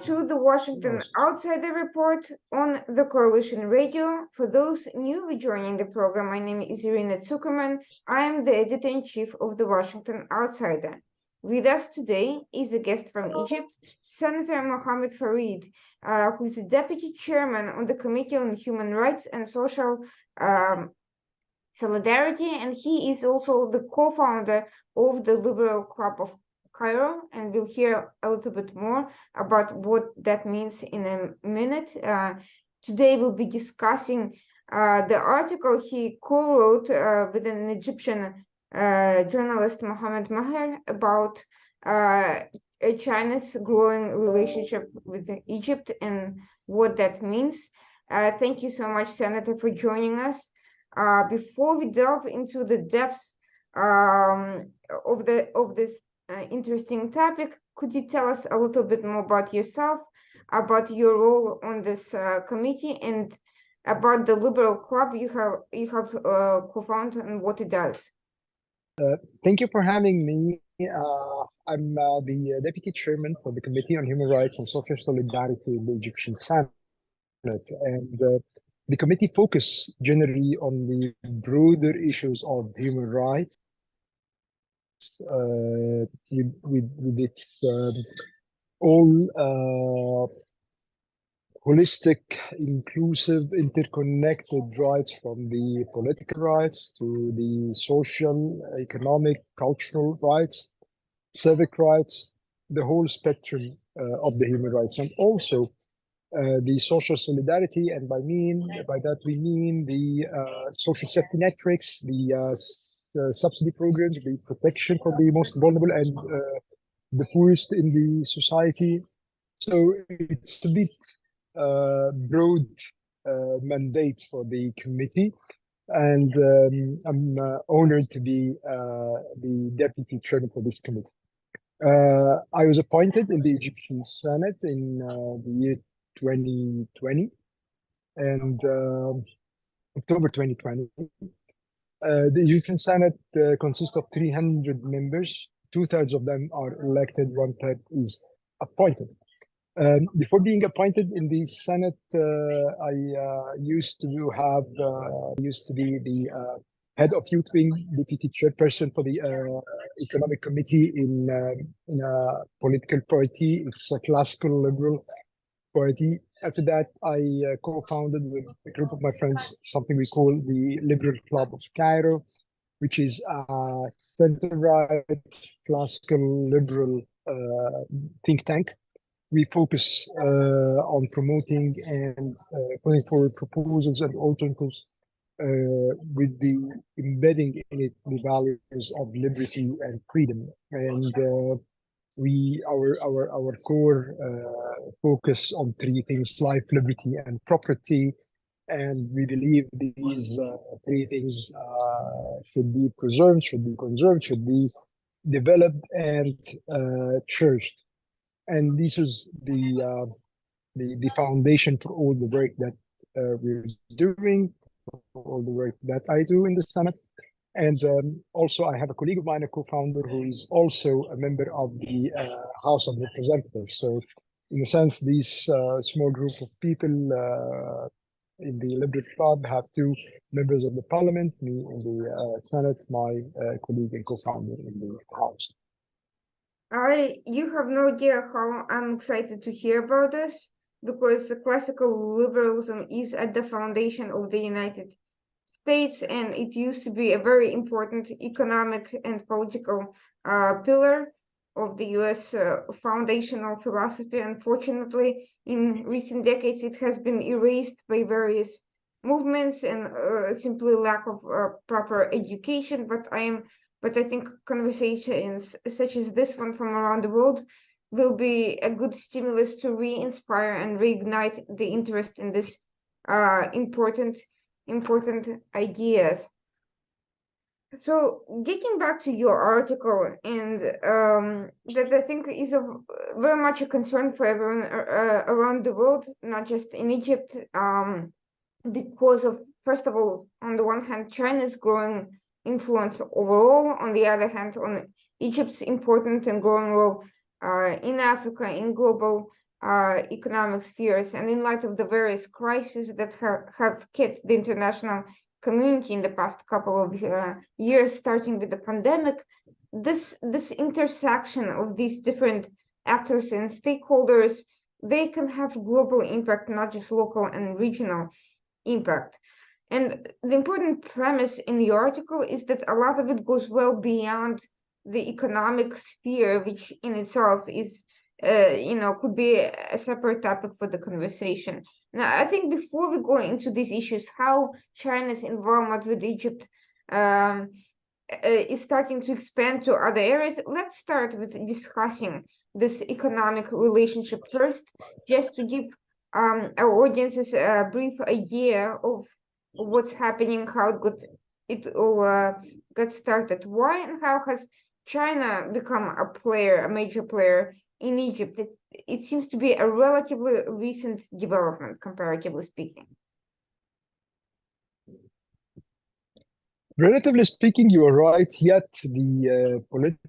to the Washington Outsider Report on the Coalition Radio. For those newly joining the program, my name is Irina Zuckerman. I am the editor-in-chief of the Washington Outsider. With us today is a guest from Egypt, Senator Mohamed Farid, who is the deputy chairman on the Committee on Human Rights and Social Solidarity, and he is also the co-founder of the Liberal Club of Cairo, and we'll hear a little bit more about what that means in a minute. Today we'll be discussing the article he co-wrote with an Egyptian journalist, Mohamed Maher, about China's growing relationship with Egypt and what that means. Thank you so much, Senator, for joining us. Before we delve into the depths of this interesting topic, could you tell us a little bit more about yourself, about your role on this committee, and about the Liberal Club you have co-founded and what it does? Thank you for having me. I'm the deputy chairman for the Committee on Human Rights and Social Solidarity in the Egyptian Senate, and the committee focuses generally on the broader issues of human rights, with its all holistic, inclusive, interconnected rights, from the political rights to the social, economic, cultural rights, civic rights, the whole spectrum of the human rights, and also the social solidarity, and by that we mean the social safety networks, the subsidy programs, the protection for the most vulnerable and the poorest in the society. So it's a bit broad mandate for the committee, and I'm honored to be the deputy chairman for this committee. I was appointed in the Egyptian Senate in the year 2020 and October 2020. The Egyptian Senate consists of 300 members. 2/3 of them are elected, 1/3 is appointed. Before being appointed in the Senate, I used to be the head of Youth Wing, deputy chairperson for the Economic Committee in a political party. It's a classical liberal party. After that, I co-founded with a group of my friends something we call the Liberal Club of Cairo, which is a center-right classical liberal think tank. We focus on promoting and putting forward proposals and alternatives with the embedding in it the values of liberty and freedom. And our core focus on three things: life, liberty, and property. And we believe these three things should be preserved, should be conserved, should be developed and cherished. And this is the foundation for all the work that we're doing, all the work that I do in the Senate. And also I have a colleague of mine, a co-founder, who is also a member of the House of Representatives. So in a sense, this small group of people in the Liberal Club have two members of the parliament, me in the Senate, my colleague and co-founder in the House. You have no idea how I'm excited to hear about this, because classical liberalism is at the foundation of the United States, and it used to be a very important economic and political pillar of the US foundational philosophy. Unfortunately, in recent decades, it has been erased by various movements and simply lack of proper education. But I think conversations such as this one from around the world will be a good stimulus to re-inspire and reignite the interest in this important ideas. So getting back to your article, and that I think is very much a concern for everyone around the world, not just in Egypt, because of, first of all, on the one hand, China's growing influence overall, on the other hand, on Egypt's important and growing role in Africa, in global economic spheres. And in light of the various crises that have hit the international community in the past couple of years, starting with the pandemic, this intersection of these different actors and stakeholders, they can have global impact, not just local and regional impact. And the important premise in the article is that a lot of it goes well beyond the economic sphere, which in itself is, could be a separate topic for the conversation. Now, I think before we go into these issues, how China's involvement with Egypt is starting to expand to other areas, let's start with discussing this economic relationship first, just to give our audiences a brief idea of what's happening, how it all got started, why and how has China become a major player in Egypt. It seems to be a relatively recent development, comparatively speaking. Relatively speaking, you are right, yet the political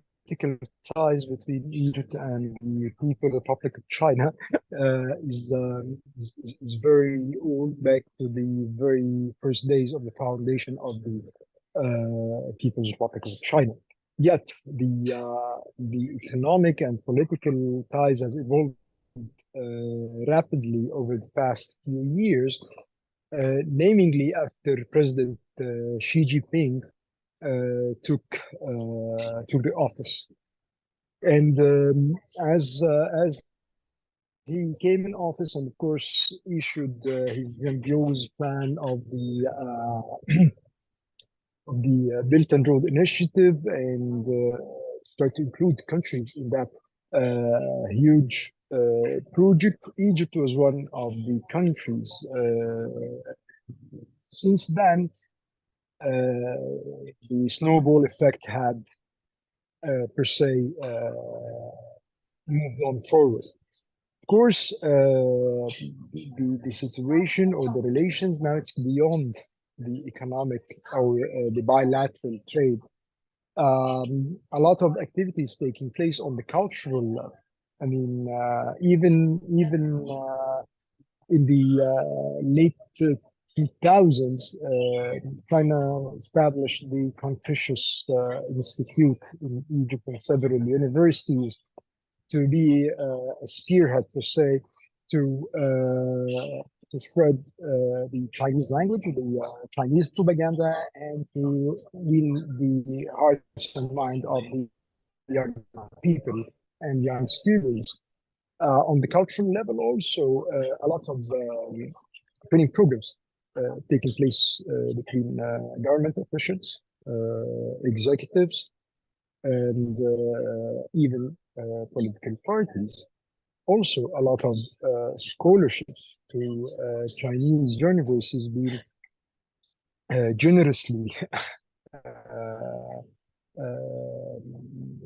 ties between Egypt and the People's Republic of China is very old, back to the very first days of the foundation of the People's Republic of China. Yet the economic and political ties has evolved rapidly over the past few years, namely after President Xi Jinping took the office, and as he came in office, and of course issued his grandiose plan of the Belt and Road Initiative, and start to include countries in that huge project. Egypt was one of the countries. Since then, the snowball effect had per se moved on forward. Of course, the situation or the relations now, it's beyond the economic or the bilateral trade. A lot of activities taking place on the cultural level. I mean, even in the late 2000s, China established the Confucius Institute in Egypt and several universities to be a spearhead, per se, to spread the Chinese language, the Chinese propaganda, and to win the hearts and mind of the young people and young students. On the cultural level, also, a lot of training programs taking place between government officials, executives, and even political parties. Also, a lot of scholarships to Chinese universities being generously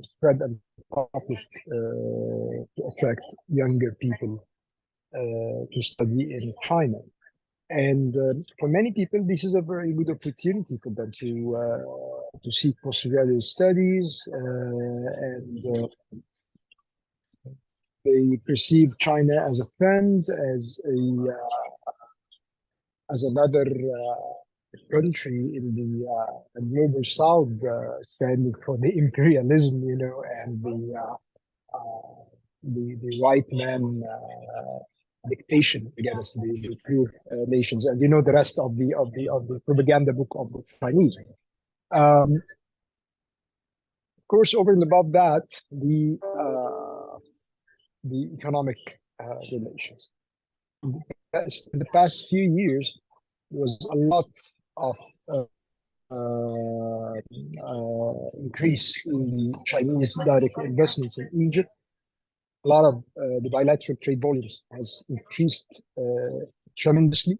spread and published to attract younger people to study in China. And for many people, this is a very good opportunity for them to seek postgraduate studies, and they perceive China as a friend, as another country in the global south, standing for the imperialism, and the white man dictation against the poor nations, and the rest of the propaganda book of the Chinese. Of course, over and above that, the economic relations. In the past few years, there was a lot of increase in the Chinese direct investments in Egypt. A lot of the bilateral trade volumes has increased tremendously.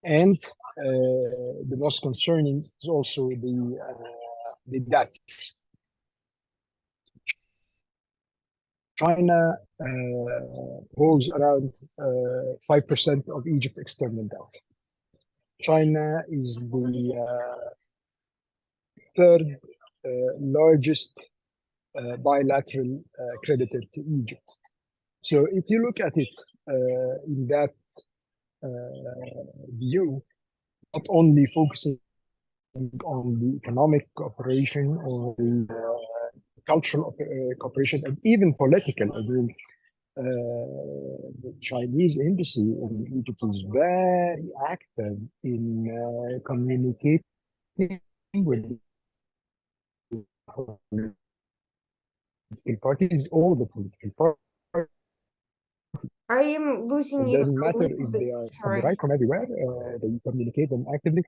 And the most concerning is also the debt. China holds around 5% of Egypt's external debt. China is the third largest bilateral creditor to Egypt. So if you look at it in that view, not only focusing on the economic cooperation or the cultural cooperation and even political. I mean, the Chinese embassy in Egypt is very active in communicating with political parties, all the political parties. I am losing It you doesn't a matter little if bit, they are from the sorry. right, from everywhere. They communicate them actively.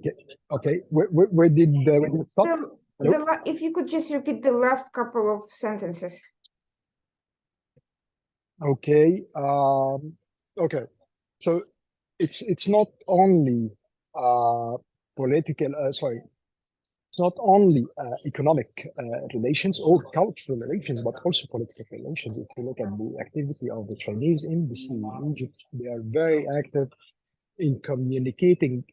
Yes. Okay. Where did it stop? Hello? If you could just repeat the last couple of sentences. Okay. Okay. So it's not only political. Sorry, it's not only economic relations or cultural relations, but also political relations. If you look at the activity of the Chinese embassy in Egypt, they are very active in communicating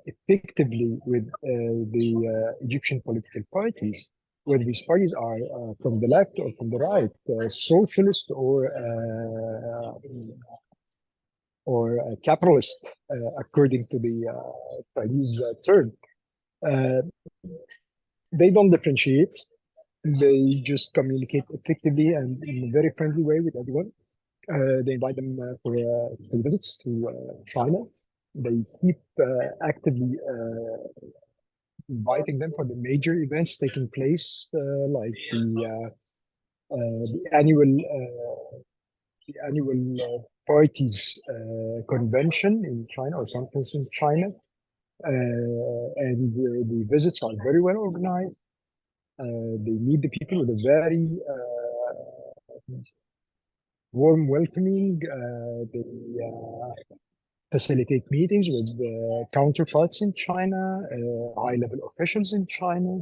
effectively with the Egyptian political parties, whether these parties are from the left or from the right, socialist or capitalist, according to the Chinese term. They don't differentiate. They just communicate effectively and in a very friendly way with everyone. They invite them for visits to China. They keep actively inviting them for the major events taking place, like the annual parties convention in China or conference in China. And the visits are very well organized. They meet the people with a very warm welcoming. They facilitate meetings with counterparts in China, high-level officials in China,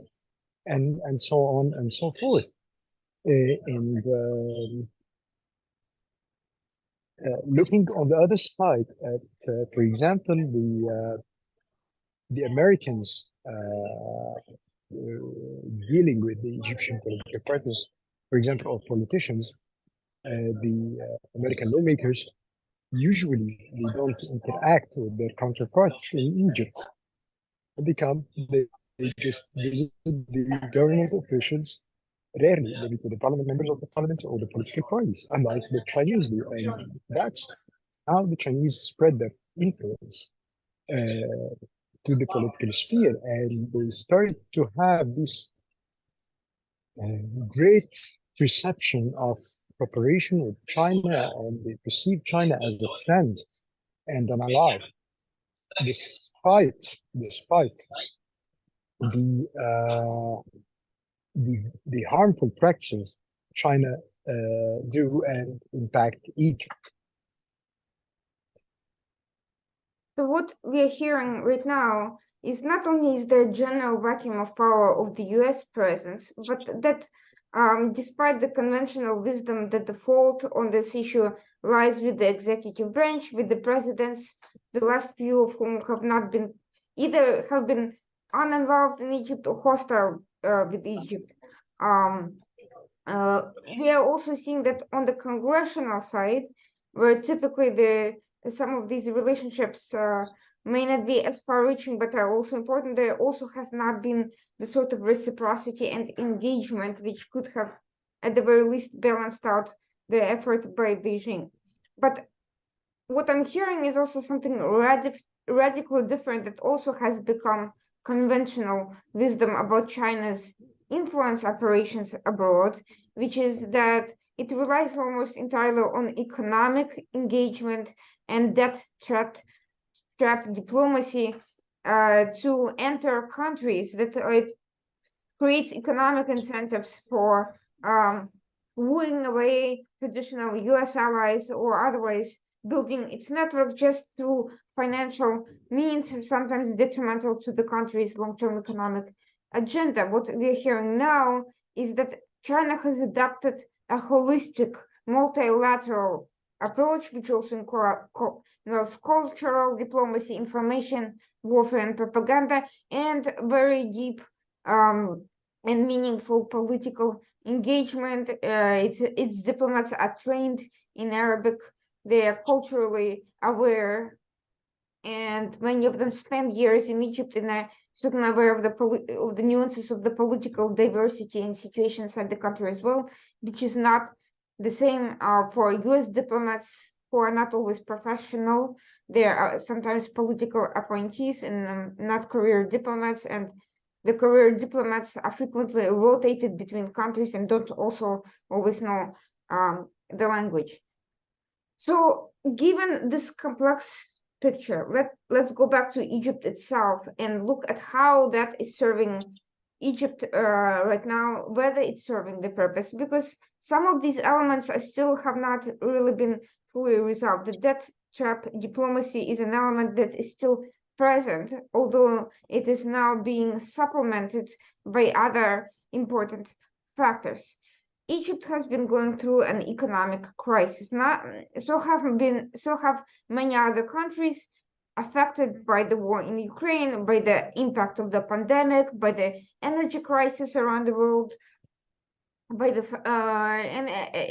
and so on and so forth. Looking on the other side at, for example, the Americans dealing with the Egyptian political parties, for example, or politicians, the American lawmakers, usually they don't interact with their counterparts in Egypt. They just visit the government officials rarely. They meet with the parliament members of the parliament or the political parties, unlike the Chinese do. And that's how the Chinese spread their influence to the political sphere. And they started to have this great perception of cooperation with China, and they perceive China as a friend and an ally, despite the the harmful practices China do and impact Egypt. So what we are hearing right now is not only is there a general vacuum of power of the US presence, but that despite the conventional wisdom that the fault on this issue lies with the executive branch, with the presidents, the last few of whom have not been either have been uninvolved in Egypt or hostile with Egypt. We are also seeing that on the congressional side, where typically some of these relationships may not be as far-reaching, but are also important, there also has not been the sort of reciprocity and engagement which could have, at the very least, balanced out the effort by Beijing. But what I'm hearing is also something radically different that also has become conventional wisdom about China's influence operations abroad, which is that it relies almost entirely on economic engagement and debt trap diplomacy to enter countries, that it creates economic incentives for wooing away traditional US allies or otherwise building its network just through financial means, sometimes detrimental to the country's long-term economic agenda. What we're hearing now is that China has adopted a holistic multilateral approach, which also involves cultural diplomacy, information warfare and propaganda, and very deep and meaningful political engagement. Its diplomats are trained in Arabic. They are culturally aware, and many of them spend years in Egypt and are certainly aware of the nuances of the political diversity and situation inside the country as well, which is not the same for U.S. diplomats who are not always professional. They are sometimes political appointees and not career diplomats, and the career diplomats are frequently rotated between countries and don't also always know the language. So given this complex picture, let's go back to Egypt itself and look at how that is serving Egypt right now, whether it's serving the purpose, because some of these elements are still have not really been fully resolved. The debt trap diplomacy is an element that is still present, although it is now being supplemented by other important factors. Egypt has been going through an economic crisis. Not so have many other countries affected by the war in Ukraine, by the impact of the pandemic, by the energy crisis around the world, by the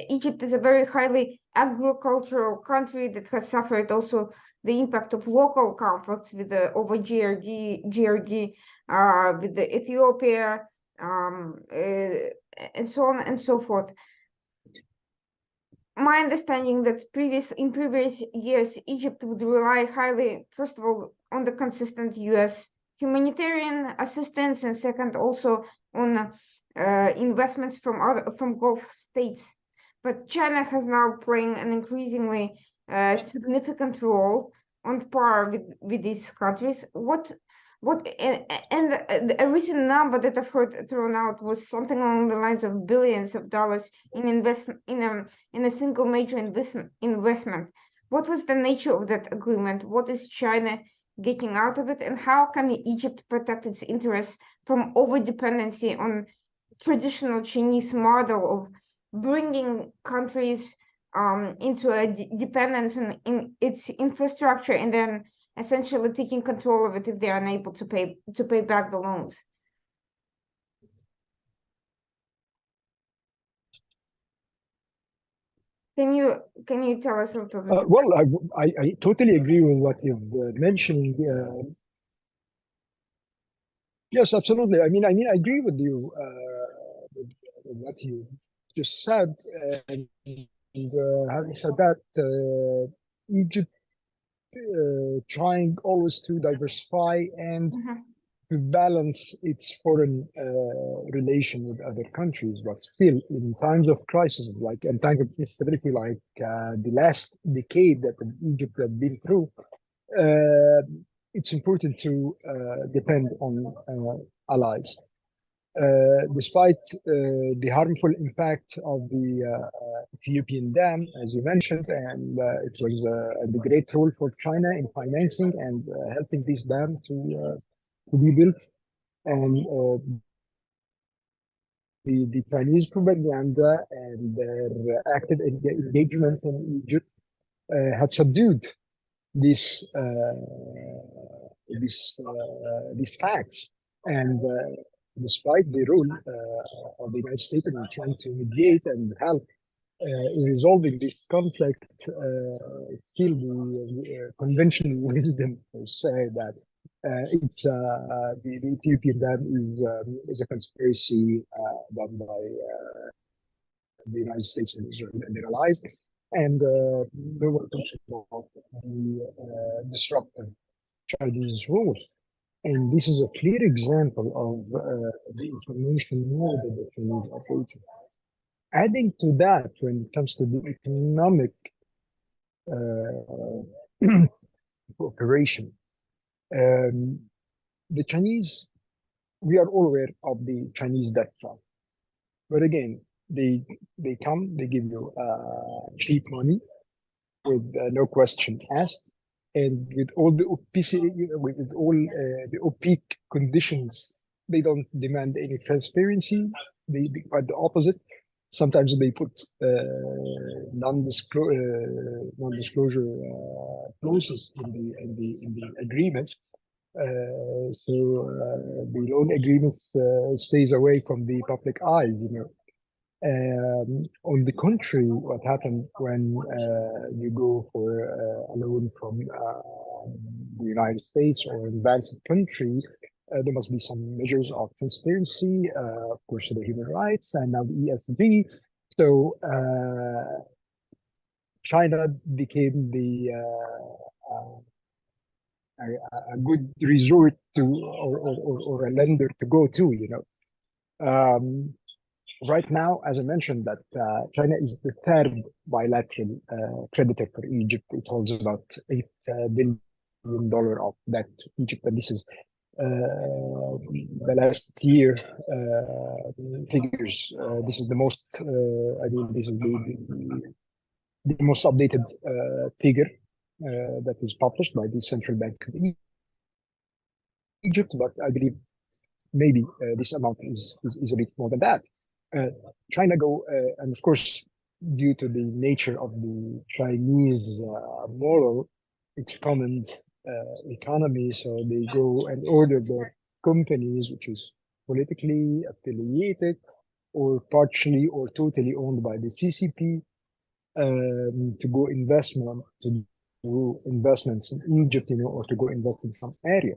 Egypt is a very highly agricultural country that has suffered also the impact of local conflicts with the over GRD, with the Ethiopia, and so on and so forth. My understanding that in previous years, Egypt would rely highly, first of all, on the consistent U.S. humanitarian assistance, and second, also on investments from Gulf states. But China has now playing an increasingly significant role on par with these countries. A recent number that I've heard thrown out was something along the lines of billions of dollars in a single major investment. What was the nature of that agreement? What is China getting out of it, and how can Egypt protect its interests from over-dependency on traditional Chinese model of bringing countries into a dependence in its infrastructure and then essentially taking control of it if they are unable to pay back the loans? Can you tell us a little bit? Well, I totally agree with what you've mentioned. Yes, absolutely. I mean, I agree with you with what you just said. And having said that, Egypt trying always to diversify and to balance its foreign relation with other countries, but still in times of crisis, like in times of instability, like the last decade that Egypt had been through, it's important to depend on allies. Despite the harmful impact of the Ethiopian dam, as you mentioned, and it was the great role for China in financing and helping this dam to be built, and the Chinese propaganda and their active engagement in Egypt had subdued these facts, and despite the role of the United States in trying to mediate and help in resolving this conflict, still the conventional wisdom will say that it's the Ethiopian dam is a conspiracy done by the United States and Israel and their allies, and no one talks about the disruptive Chinese rule. And this is a clear example of the information war that the Chinese are operating. Adding to that, when it comes to the economic cooperation, the Chinese, we are all aware of the Chinese debt trap. But again, they come, they give you cheap money with no question asked, and with all the opaque conditions. They don't demand any transparency. They quite the opposite. Sometimes they put non-disclosure clauses in the agreements, The loan agreements stays away from the public eye, you know. On the contrary, what happened when you go for a loan from the United States or an advanced country, there must be some measures of transparency, of course, the human rights, and now the ESG. So China became a good resort to or a lender to go to, you know. Right now, as I mentioned, that China is the third bilateral creditor for Egypt. It holds about $8 billion of debt to Egypt, and this is the last year figures. This is the most, I mean, this is the most updated figure that is published by the Central Bank of Egypt, but I believe maybe this amount is a bit more than that. China and of course, due to the nature of the Chinese model, it's common economy, so they go and order their companies, which is politically affiliated or partially or totally owned by the CCP, to go do investments in Egypt, you know, or to go invest in some area.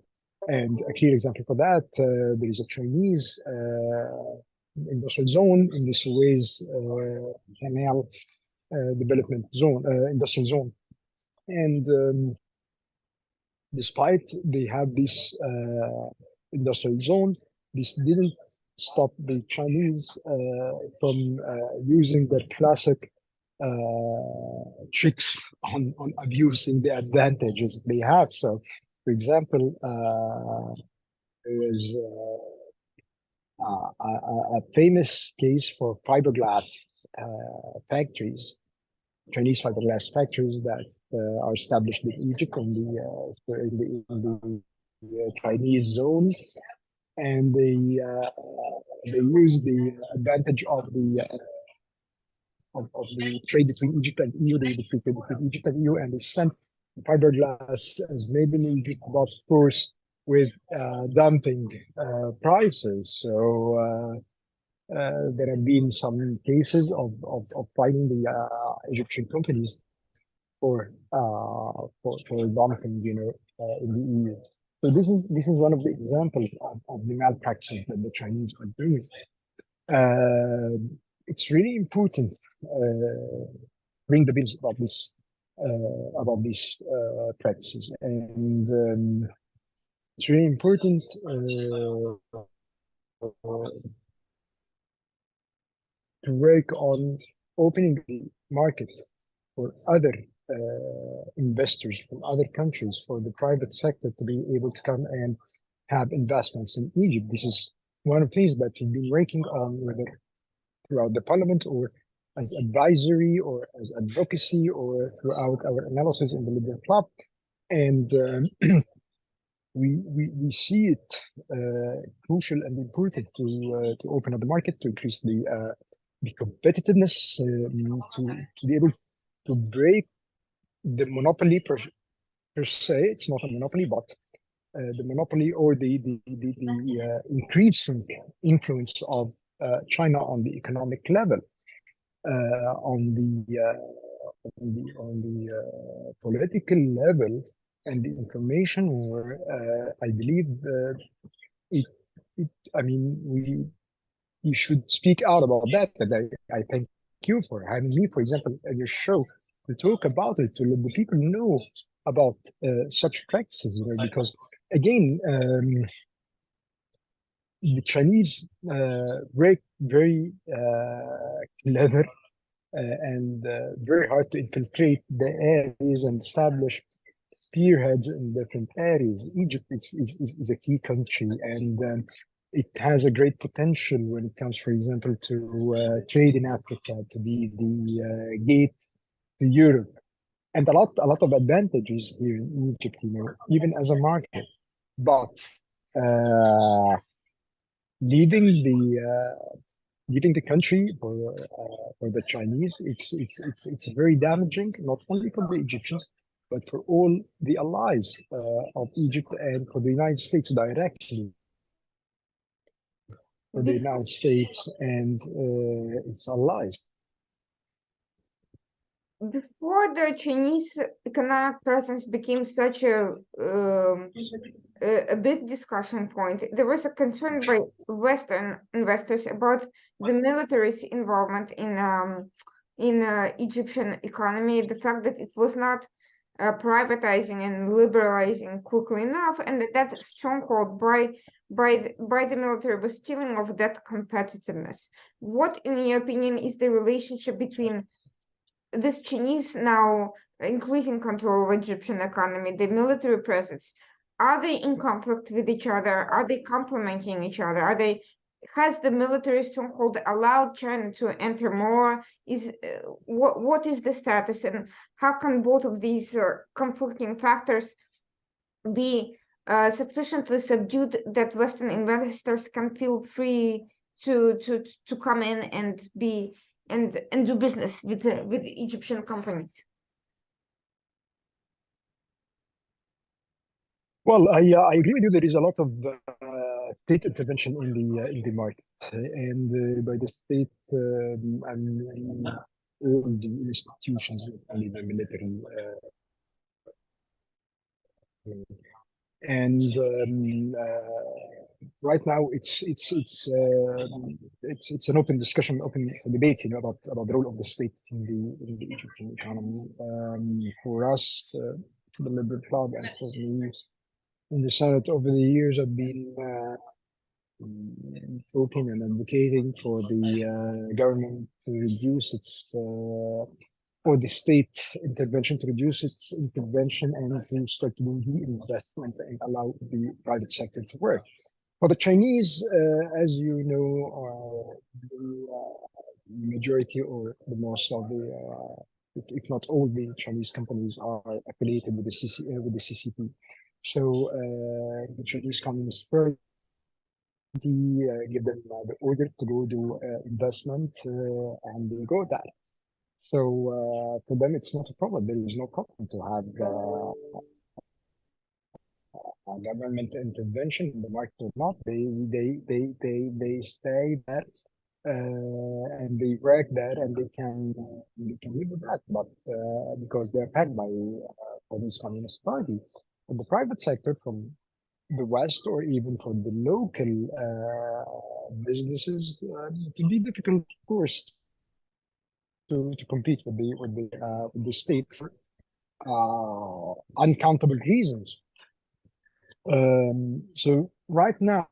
And a clear example for that, there is a Chinese industrial zone in the Suez Canal development zone, industrial zone. And despite they have this industrial zone, this didn't stop the Chinese from using the classic tricks on abusing the advantages they have. So, for example, there is a famous case for fiberglass factories, Chinese fiberglass factories that are established in Egypt in the Chinese zone, and they use the advantage of the trade between Egypt and EU, the free trade between Egypt and EU, and they sent fiberglass as made in Egypt, but of course with dumping prices. So there have been some cases of fighting the Egyptian companies for dumping, you know, in the EU. So this is one of the examples of the malpractices that the Chinese are doing. It's really important bring the bills about these practices, and it's really important to work on opening the market for other investors from other countries, for the private sector to be able to come and have investments in Egypt. This is one of the things that we've been working on, whether throughout the parliament or as advisory or as advocacy or throughout our analysis in the Liberal Club. And we see it crucial and important to open up the market, to increase the competitiveness, to be able to break the monopoly per se. It's not a monopoly, but the monopoly or the increasing influence of China on the economic level, on the political level, and the information war. I believe I mean, we should speak out about that. And I thank you for having me, for example, at your show, to talk about it, to let the people know about such practices, you know, because again, the Chinese work very clever and very hard to infiltrate the areas and establish spearheads in different areas. Egypt is a key country, and it has a great potential when it comes, for example, to trade in Africa, to be the gate to Europe, and a lot of advantages here in Egypt, you know, even as a market. But leaving the country for the Chinese, it's very damaging, not only for the Egyptians, but for all the allies of Egypt and for the United States directly, for the United States and its allies. Before the Chinese economic presence became such a big discussion point, there was a concern by Western investors about the military's involvement in Egyptian economy, the fact that it was not privatizing and liberalizing quickly enough, and that stronghold by the military was stealing of that competitiveness. What, in your opinion, is the relationship between this Chinese now increasing control of Egyptian economy, the military presence? Are they in conflict with each other? Are they complementing each other? Has the military stronghold allowed China to enter more? What is the status, and how can both of these conflicting factors be sufficiently subdued that Western investors can feel free to come in and do business with Egyptian companies? Well, I agree with you. There is a lot of state intervention in the market, and by the state, I mean all the institutions, only the military, and right now it's an open discussion, open debate, about the role of the state in the Egyptian economy. For us, the Liberal Club, and for me in the Senate over the years, I've been talking and advocating for the government to reduce its or the state intervention to reduce its intervention and to start doing the investment and allow the private sector to work. For the Chinese, as you know, the majority or the most of the, if not all the Chinese companies are affiliated with the CCP. So the Chinese Communist Party give them the order to go do investment, and they go there. So for them, it's not a problem. There is no problem to have a government intervention in the market or not. They stay there and they work there, and they can live with that. But because they're backed by this Communist Party, in the private sector, from the West or even for the local businesses, it will be difficult, of course, to compete with the state for uncountable reasons. So right now,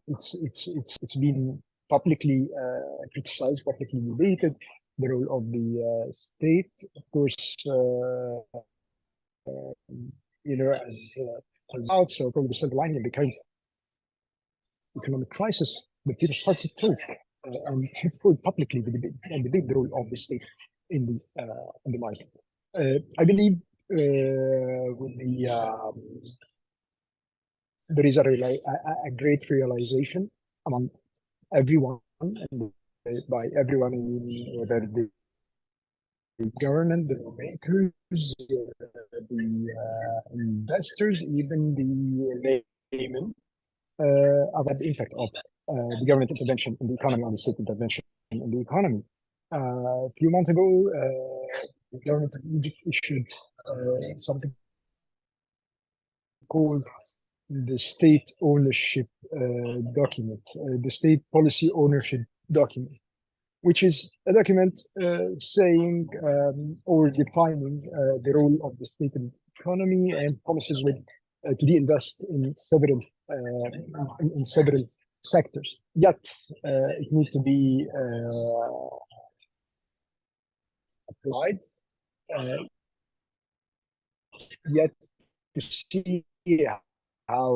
it's been publicly criticized, publicly debated, the role of the state. Of course, as also from the silver lining of the current economic crisis, the people start to talk and report publicly and debate the role of the state in the market. I believe with there is a great realization among everyone, and by everyone, I mean whether the government, the makers, the investors, even the laymen, about the impact of the government intervention in the economy, on the state intervention in the economy. A few months ago, the government of Egypt issued something called the state ownership document, the state policy ownership document, which is a document saying or defining the role of the state in the economy and promises to de-invest in several sectors. Yet it needs to be applied. Yet to see how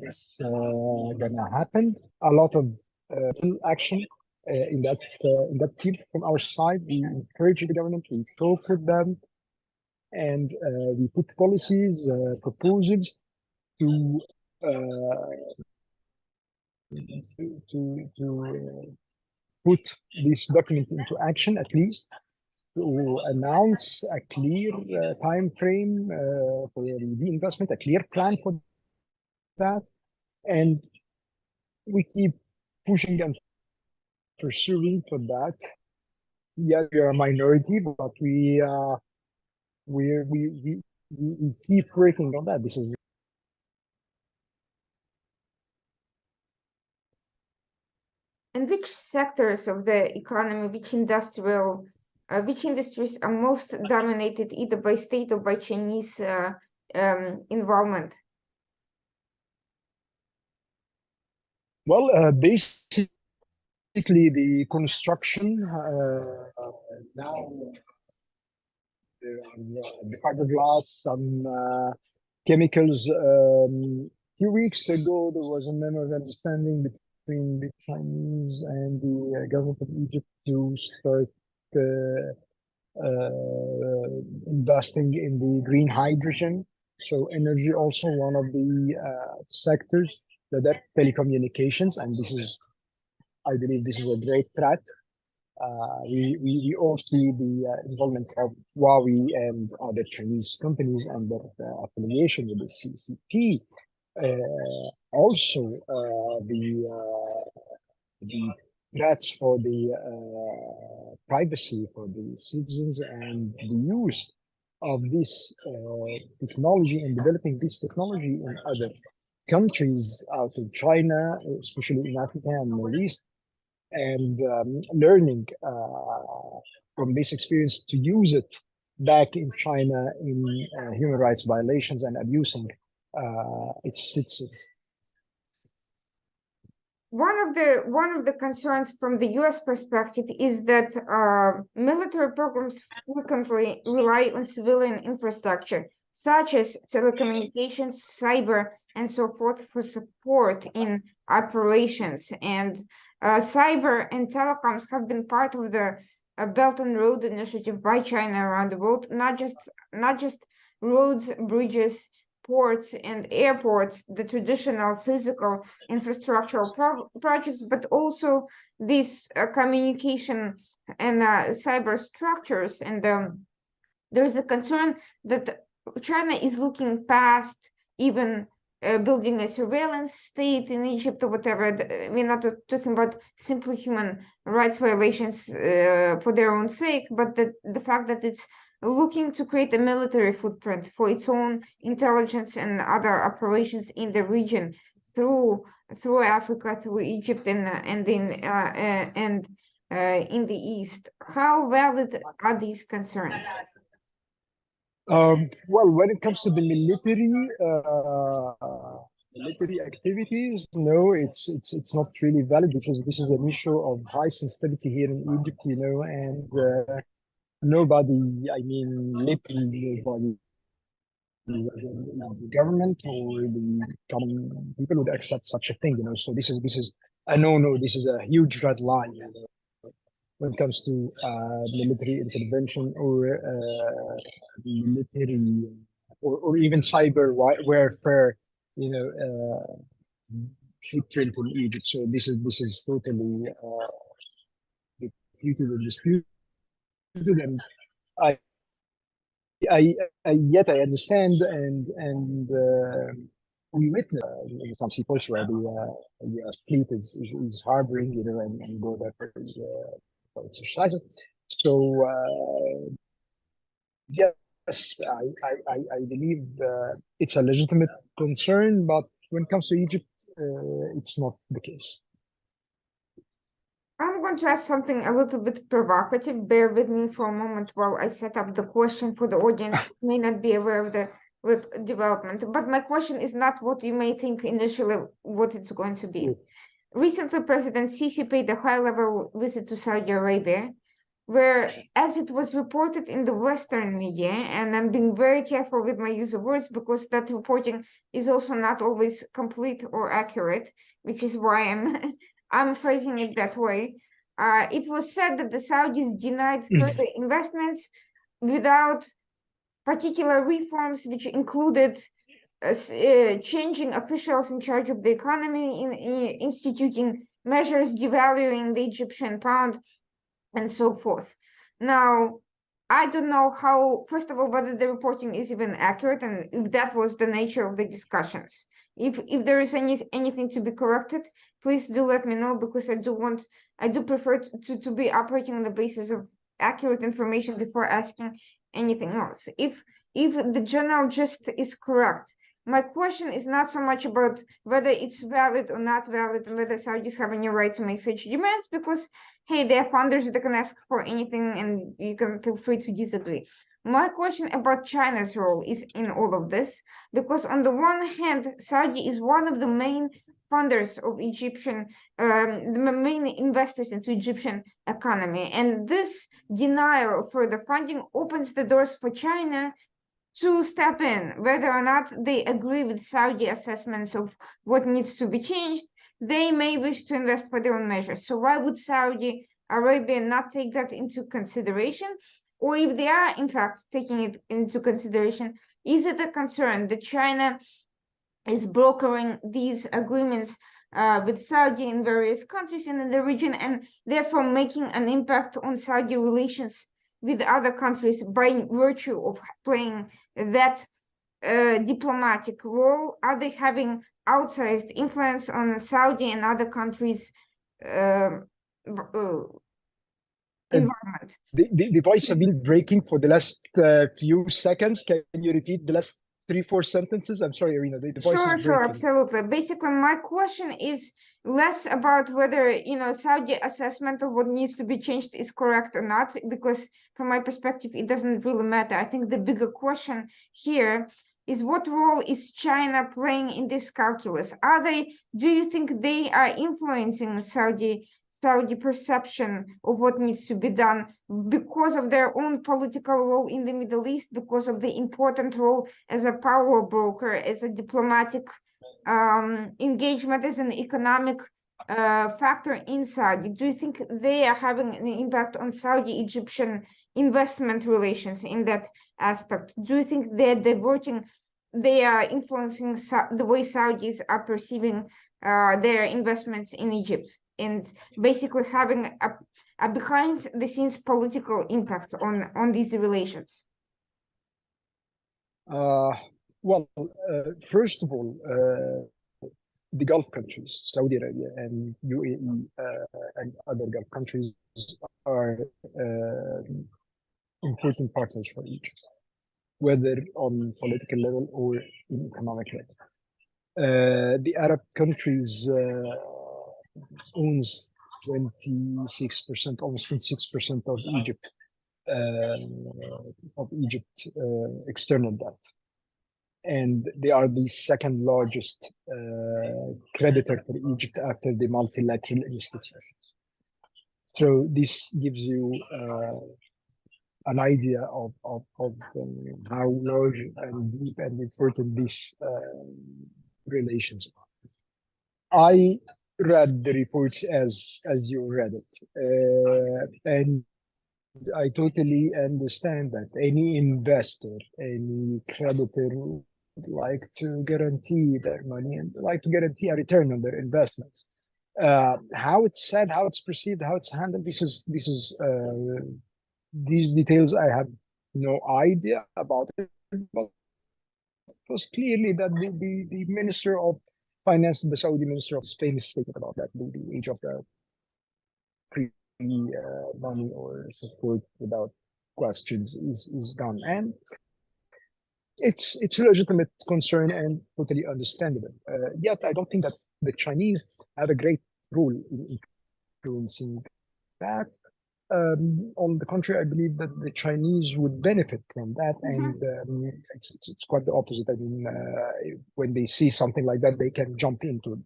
this gonna happen, a lot of action in that field from our side. We encourage the government, we talk with them, and we put policies, proposals to put this document into action, at least, to announce a clear time frame for the investment, a clear plan for that, and we keep pushing and pursuing for that. Yes, we are a minority, but we keep working on that. This is And which sectors of the economy, which industries are most dominated either by state or by Chinese involvement? well, basically the construction now. There are the fiberglass, some chemicals. Few weeks ago, there was a memo of understanding between the Chinese and the government of Egypt to start investing in the green hydrogen. So energy also one of the sectors that are telecommunications, and this is, I believe, this is a great threat. We all see the involvement of Huawei and other Chinese companies and their affiliation with the CCP. Also, the threats for the privacy for the citizens and the use of this technology and developing this technology in other countries out of China, especially in Africa and Middle East, and learning from this experience to use it back in China in human rights violations and abusing its citizens. One of the concerns from the U.S. perspective is that military programs frequently rely on civilian infrastructure, such as telecommunications, cyber, and so forth, for support in operations. And cyber and telecoms have been part of the Belt and Road Initiative by China around the world, not just roads, bridges, ports and airports, the traditional physical infrastructural projects, but also these communication and cyber structures. And there's a concern that China is looking past even building a surveillance state in Egypt or whatever. We're not talking about simply human rights violations for their own sake, but the fact that it's looking to create a military footprint for its own intelligence and other operations in the region through Africa, through Egypt, and in the East. How valid are these concerns? Well, when it comes to the military activities, no, it's not really valid because this is an issue of high sensitivity here in Egypt, and nobody, I mean, literally nobody, the government or the common people would accept such a thing, So this is a no. This is a huge red line, when it comes to military intervention or military or even cyber warfare, footprint in Egypt. So this is totally refuted and disputed, and yet I understand and we witness in some situations where the US fleet is harboring, and go there for exercises. So yes, I believe it's a legitimate concern, but when it comes to Egypt, it's not the case. I'm going to ask something a little bit provocative. Bear with me for a moment while I set up the question for the audience who may not be aware of the development. But my question is not what you may think initially what it's going to be. Recently, President Sisi paid a high-level visit to Saudi Arabia, where, as it was reported in the Western media, and I'm being very careful with my use of words because that reporting is also not always complete or accurate, which is why I'm phrasing it that way. It was said that the Saudis denied further investments without particular reforms, which included changing officials in charge of the economy, instituting measures devaluing the Egyptian pound, and so forth. Now, I don't know how, first of all, whether the reporting is even accurate and if that was the nature of the discussions. If there is anything to be corrected, please do let me know, because I do prefer to be operating on the basis of accurate information before asking anything else. If the general gist is correct, my question is not so much about whether it's valid or not valid and whether Saudis have any right to make such demands, because hey, they're founders, they can ask for anything and you can feel free to disagree. My question about China's role is in all of this, because on the one hand, Saudi is one of the main funders of Egyptian, the main investors into Egyptian economy. And this denial for the funding opens the doors for China to step in, whether or not they agree with Saudi assessments of what needs to be changed. They may wish to invest for their own measures. So why would Saudi Arabia not take that into consideration? Or if they are in fact taking it into consideration, is it a concern that China is brokering these agreements with Saudi in various countries in the region, and therefore making an impact on Saudi relations with other countries by virtue of playing that diplomatic role? Are they having outsized influence on Saudi and other countries' environment? The voice has been breaking for the last few seconds. Can you repeat the last 3-4 sentences? I'm sorry, Irina, the voice is breaking. Sure, absolutely. Basically, my question is less about whether, Saudi assessment of what needs to be changed is correct or not, because from my perspective, it doesn't really matter. I think the bigger question here is what role is China playing in this calculus? Do you think they are influencing Saudi perception of what needs to be done because of their own political role in the Middle East, because of the important role as a power broker, as a diplomatic engagement, as an economic factor in Saudi? Do you think they are having an impact on Saudi-Egyptian investment relations in that aspect? Do you think they are influencing the way Saudis are perceiving their investments in Egypt, and basically having a behind the scenes political impact on these relations? Well, first of all, the Gulf countries, Saudi Arabia and UAE and other Gulf countries are important partners for Egypt, whether on political level or in economic level. The Arab countries owns 26%, almost 26% of Egypt external debt, and they are the second largest creditor for Egypt after the multilateral institutions. So this gives you an idea of how large and deep and important these relations are. I read the reports as you read it, and I totally understand that any investor, any creditor would like to guarantee their money and like to guarantee a return on their investments. How it's said, how it's perceived, how it's handled, these details I have no idea about it, but it was clearly that the Minister of Finance, the Saudi Minister of Spain, is stated about that the age of the free money or support without questions is gone, and it's a legitimate concern and totally understandable. Yet I don't think that the Chinese have a great role in influencing that. On the contrary, I believe that the Chinese would benefit from that, and it's quite the opposite. I mean, when they see something like that, they can jump into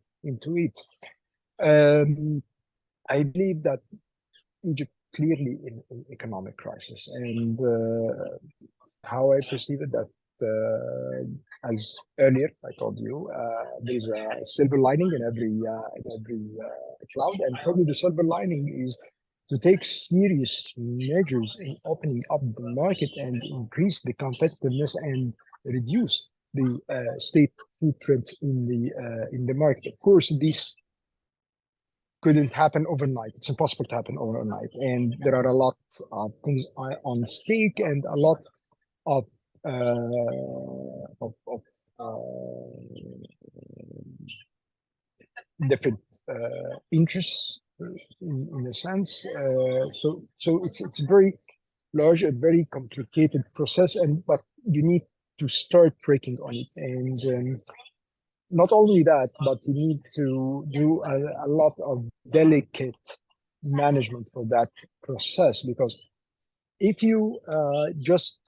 it. I believe that Egypt clearly in economic crisis, and how I perceive it, that as earlier I told you, there's a silver lining in every cloud, and probably the silver lining is to take serious measures in opening up the market and increase the competitiveness and reduce the state footprint in the market. Of course, this couldn't happen overnight. It's impossible to happen overnight, and there are a lot of things on stake and a lot of different interests in a sense. So it's a very large, a very complicated process, but you need to start working on it. And not only that, but you need to do a lot of delicate management for that process, because if you just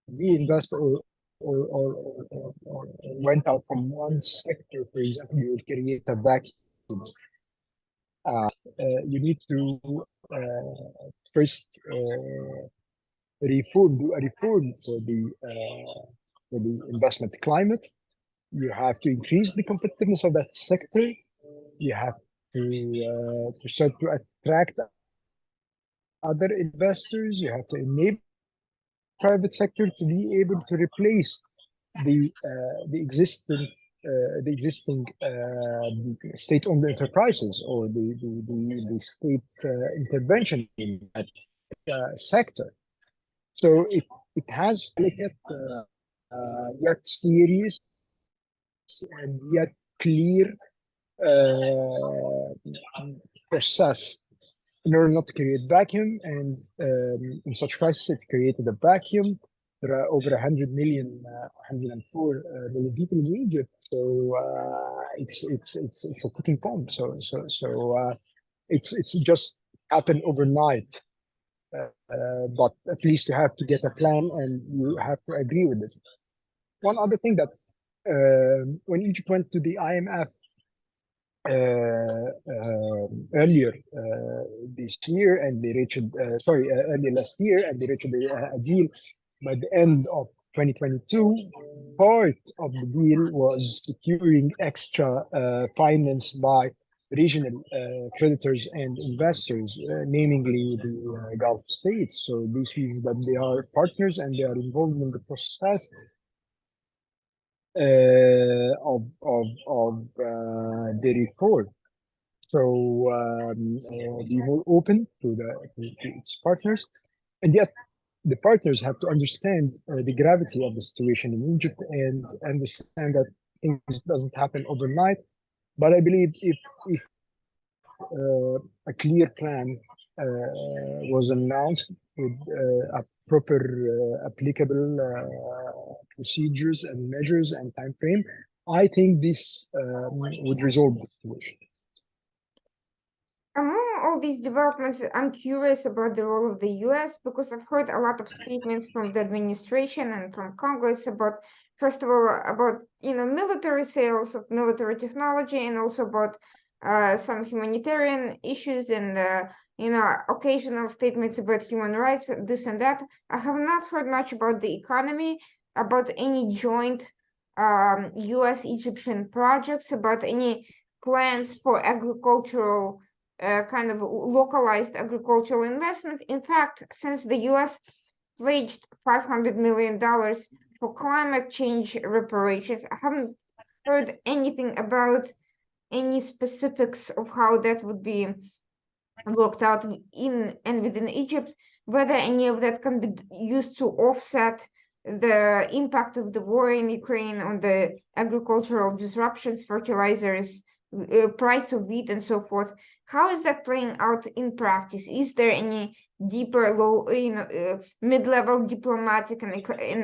reinvest or went out from one sector, for example, you would create a vacuum. You need to first do a reform for the investment climate. You have to increase the competitiveness of that sector. You have to start to attract other investors. You have to enable private sector to be able to replace the existing state-owned enterprises or the state intervention in that sector. So it has delicate, yet serious and yet clear process in order not to create vacuum. And in such crisis, it created a vacuum. There are over 100 million, 104 million people in Egypt. So it's a ticking bomb. So it's just happened overnight. But at least you have to get a plan and you have to agree with it. One other thing that when Egypt went to the IMF earlier this year, and they reached earlier last year, and they reached a deal by the end of 2022. Part of the deal was securing extra finance by regional creditors and investors, namely the Gulf states. So this means that they are partners and they are involved in the process of the reform. So be more open to its partners, and yet the partners have to understand the gravity of the situation in Egypt and understand that things doesn't happen overnight. But I believe if a clear plan was announced with a proper applicable procedures and measures and time frame, I think this would resolve the situation. Among all these developments, I'm curious about the role of the US, because I've heard a lot of statements from the administration and from Congress about, first of all, about military sales of military technology, and also about some humanitarian issues and occasional statements about human rights, this and that. I have not heard much about the economy, about any joint US-Egyptian projects, about any plans for agricultural kind of localized agricultural investment. In fact, since the US pledged $500 million for climate change reparations, I haven't heard anything about any specifics of how that would be worked out in and within Egypt, whether any of that can be used to offset the impact of the war in Ukraine on the agricultural disruptions, fertilizers, price of wheat, and so forth. How is that playing out in practice? Is there any deeper, mid-level diplomatic and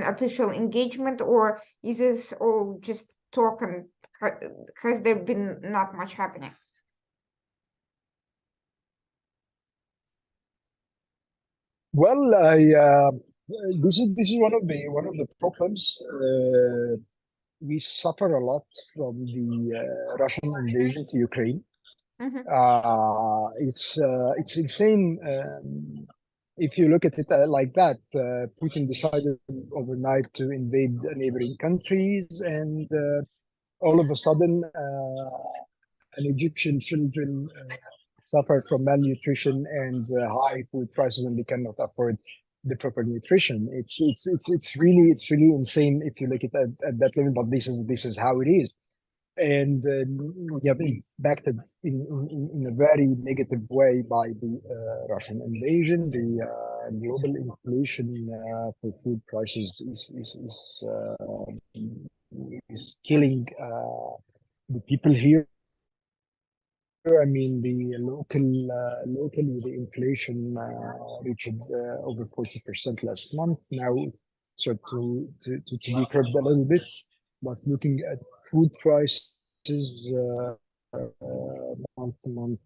official engagement, or is this all just talk, and has there been not much happening? Well, this is one of the problems. We suffer a lot from the Russian invasion to Ukraine. Mm-hmm. It's insane. If you look at it like that, Putin decided overnight to invade neighboring countries, and all of a sudden, an Egyptian children suffer from malnutrition and high food prices, and they cannot afford the proper nutrition. It's really insane if you look at that level. But this is how it is. and we have been impacted in a very negative way by the Russian invasion. The global inflation for food prices is killing the people here. I mean, the locally, the inflation reached over 40% last month. Now, so to be curbed a little bit, but looking at food prices month to month,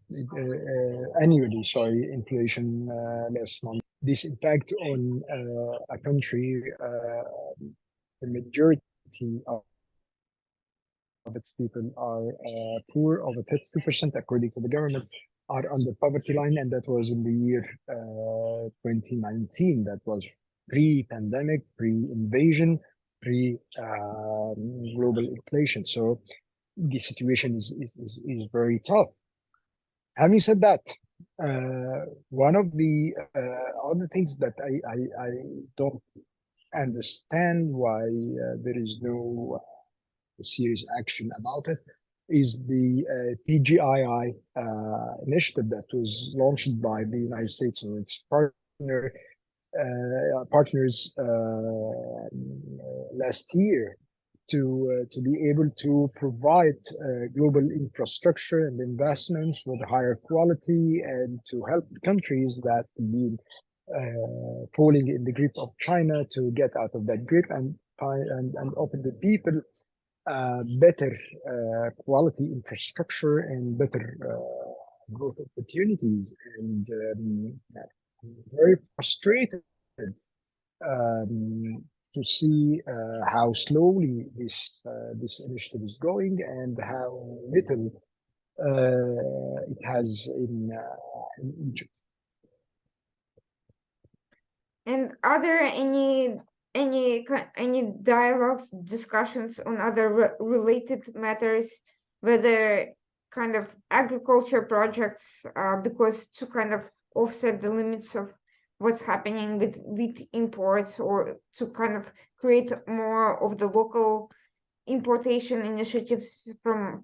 annually, sorry, inflation last month. This impact on a country, the majority of its people are poor, over 32%, according to the government, are on the poverty line, and that was in the year 2019. That was pre-pandemic, pre-invasion, pre-global inflation. So the situation is very tough. Having said that, one of the other things that I don't understand why there is no serious action about it is the PGII initiative that was launched by the United States and its partners last year to be able to provide global infrastructure and investments with higher quality and to help countries that have been falling in the grip of China to get out of that grip and offer the people better quality infrastructure and better growth opportunities. And I'm very frustrated to see how slowly this initiative is going and how little it has in Egypt. And are there any dialogues, discussions on other related matters, whether kind of agriculture projects, because to kind of offset the limits of what's happening with wheat imports, or to kind of create more of the local importation initiatives from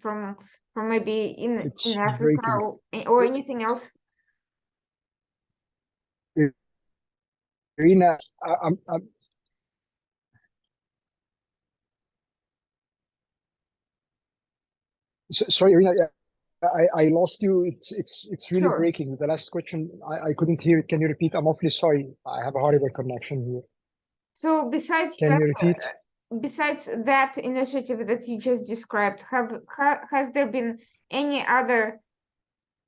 maybe in Africa or anything else? Irina, sorry, Irina, I lost you. It's really Sure. breaking. The last question, I couldn't hear it. Can you repeat? I'm awfully sorry. I have a horrible connection here. So besides Can that, you repeat? Besides that initiative that you just described, has there been any other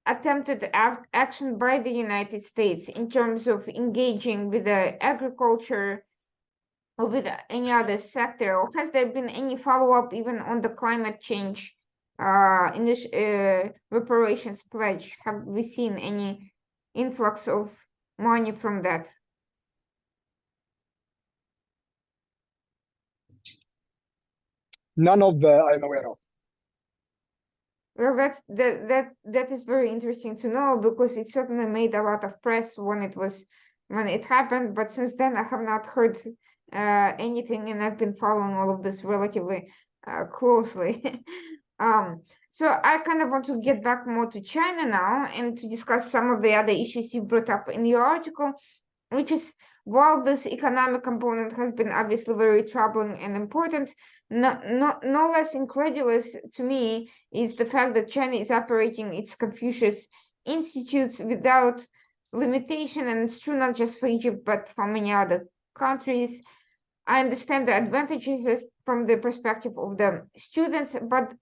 attempted action by the United States in terms of engaging with the agriculture or with any other sector, or has there been any follow-up even on the climate change reparations pledge? Have we seen any influx of money from that? None of I'm aware of. Well, that is very interesting to know, because it certainly made a lot of press when it happened, but since then I have not heard anything, and I've been following all of this relatively closely. So I kind of want to get back more to China now and to discuss some of the other issues you brought up in your article, which is, while this economic component has been obviously very troubling and important, no less incredulous to me is the fact that China is operating its Confucius institutes without limitation, and it's true not just for Egypt but for many other countries. I understand the advantages from the perspective of the students, but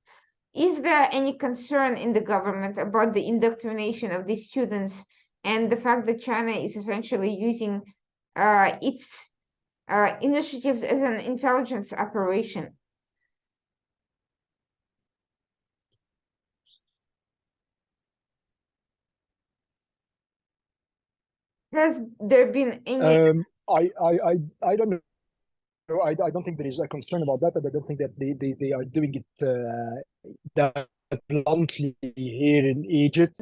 is there any concern in the government about the indoctrination of these students and the fact that China is essentially using its initiatives as an intelligence operation? Has there been any? I don't know. I don't think there is a concern about that, but I don't think that they are doing it that bluntly here in Egypt.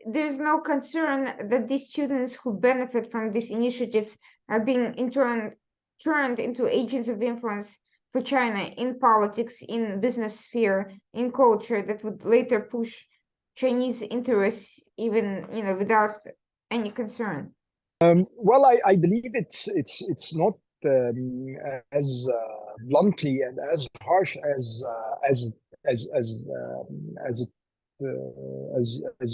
There's no concern that these students who benefit from these initiatives are being turned into agents of influence for China in politics, in business sphere, in culture that would later push Chinese interests even, without any concern? Well, I believe it's not as bluntly and as harsh as it as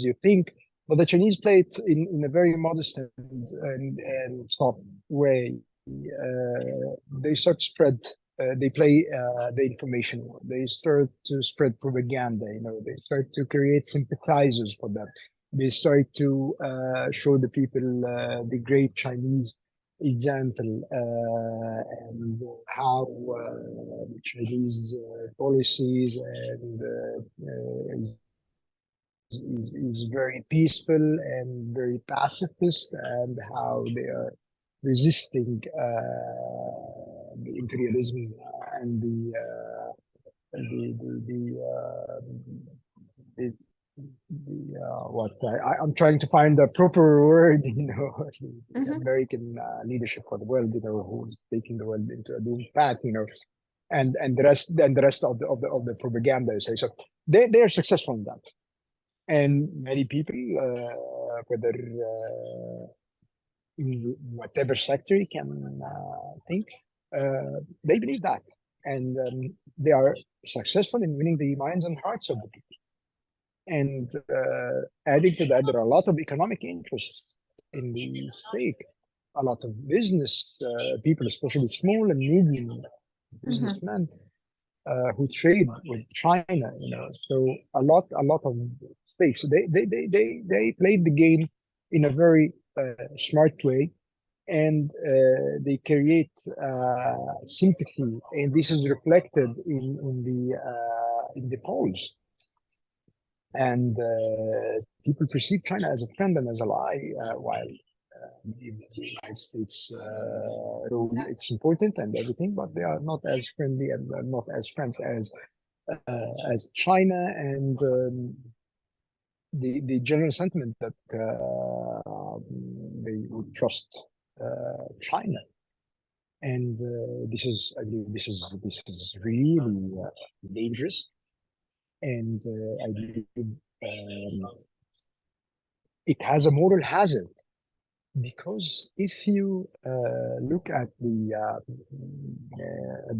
you think, but the Chinese play it in a very modest and soft way. They start to spread. They play the information war. They start to spread propaganda. They start to create sympathizers for them. They start to show the people the great Chinese example and how the Chinese policies and is very peaceful and very pacifist, and how they are resisting the imperialism and what I'm trying to find the proper word, the American leadership for the world, who's taking the world into a doomed path, and the rest of the propaganda. So they are successful in that, and many people, whether in whatever sector you can think, they believe that, and they are successful in winning the minds and hearts of the people. And adding to that, there are a lot of economic interests in the stake, a lot of business people, especially small and medium businessmen, who trade with China. So a lot of stakes. So they played the game in a very smart way, and they create sympathy, and this is reflected in the polls. And people perceive China as a friend and as a ally, while the United States role, it's important and everything, but they are not as friendly and not as friends as China. And the general sentiment that they would trust China. And I believe this is really dangerous. And I believe it has a moral hazard, because if you look at the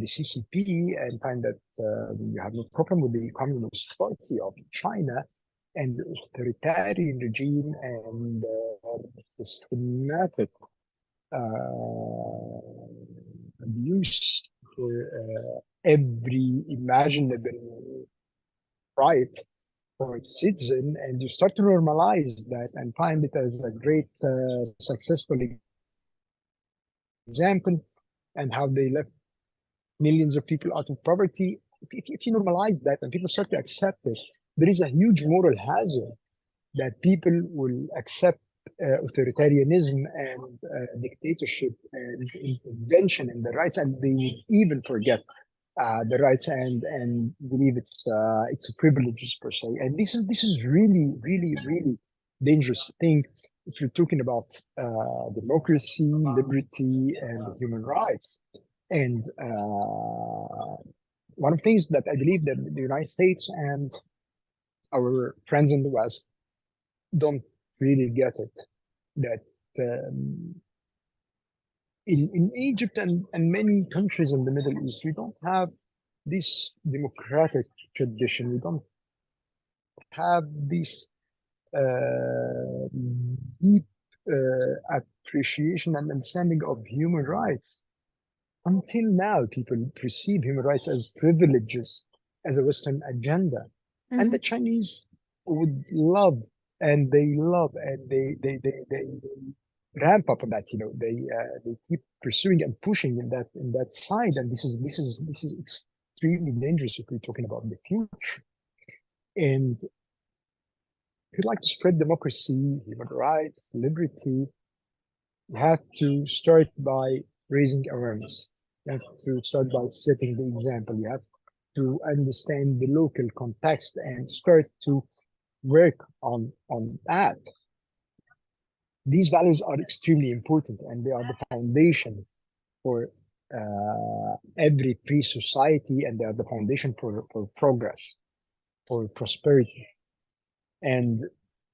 CCP and find that you have no problem with the Communist Party of China and the authoritarian regime and systematic abuse for every imaginable right for its citizen, and you start to normalize that and find it as a great successful example, and how they left millions of people out of poverty. If you normalize that and people start to accept it, there is a huge moral hazard that people will accept authoritarianism and dictatorship and intervention in the rights, and they will even forget the rights and believe it's a privilege per se. And this is really dangerous thing if you're talking about democracy, liberty, and human rights. And one of the things that I believe that the United States and our friends in the West don't really get it, that in Egypt and many countries in the Middle East, we don't have this democratic tradition. We don't have this deep appreciation and understanding of human rights. Until now, people perceive human rights as privileges, as a Western agenda. And the Chinese would love, and they ramp up on that. They keep pursuing and pushing in that side, and this is extremely dangerous if we're talking about the future. And if you'd like to spread democracy, human rights, liberty, you have to start by raising awareness. You have to start by setting the example. You have to understand the local context and start to work on that. These values are extremely important, and they are the foundation for every free society, and they are the foundation for progress, for prosperity. And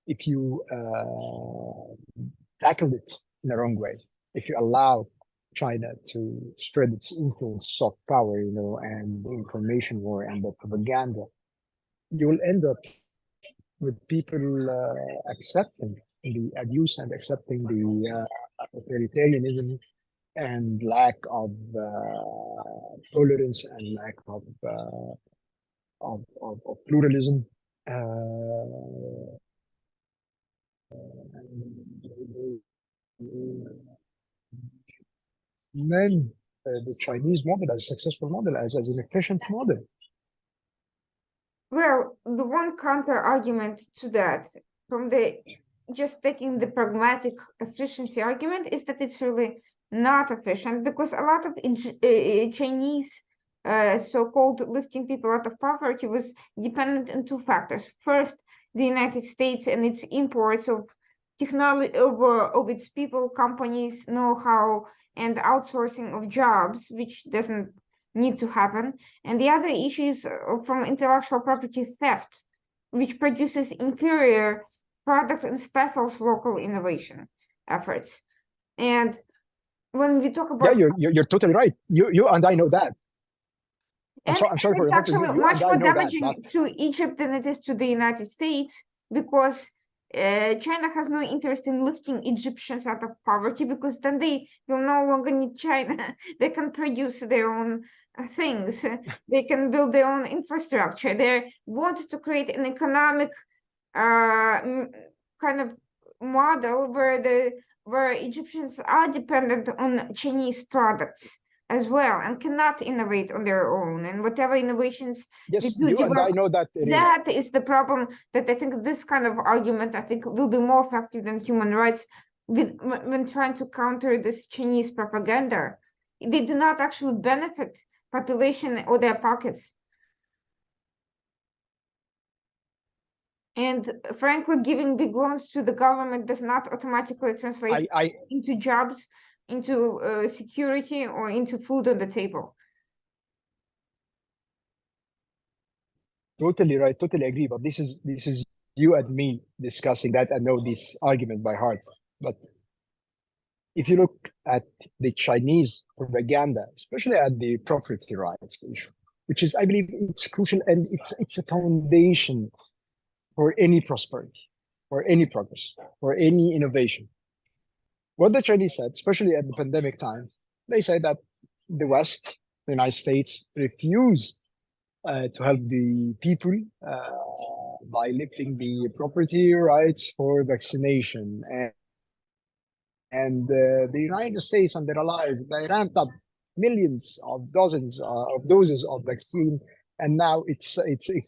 if you tackle it in the wrong way, if you allow China to spread its influence, soft power, and the information war and the propaganda, you will end up with people accepting the abuse and accepting the authoritarianism and lack of tolerance and lack of pluralism. Then the Chinese model as a successful model, as an efficient model. Well, the one counter argument to that, from just taking the pragmatic efficiency argument, is that it's really not efficient, because a lot of Chinese so-called lifting people out of poverty was dependent on two factors. First, the United States and its imports of technology of its people, companies, know-how, and outsourcing of jobs, which doesn't need to happen. And the other issue is from intellectual property theft, which produces inferior products and stifles local innovation efforts. And when we talk about, you're totally right. You and I know that. I'm sorry for it's actually much more damaging to Egypt than it is to the United States, because China has no interest in lifting Egyptians out of poverty, because then they will no longer need China. They can produce their own things. They can build their own infrastructure. They want to create an economic kind of model where Egyptians are dependent on Chinese products as well, and cannot innovate on their own. And whatever innovations yes, they do you develop, and I know that. That is the problem. That I think this kind of argument, I think, will be more effective than human rights when trying to counter this Chinese propaganda. They do not actually benefit population or their pockets. And frankly, giving big loans to the government does not automatically translate into jobs, into security, or into food on the table. Totally right, totally agree. But this is you and me discussing that. I know this argument by heart. But if you look at the Chinese propaganda, especially at the property rights issue, which is, I believe, it's crucial, and it's a foundation for any prosperity, for any progress, for any innovation. What the Chinese said, especially at the pandemic time, they said that the West, the United States, refuse to help the people by lifting the property rights for vaccination. And the United States and their allies, they ramped up millions of dozens of doses of vaccine, and now it's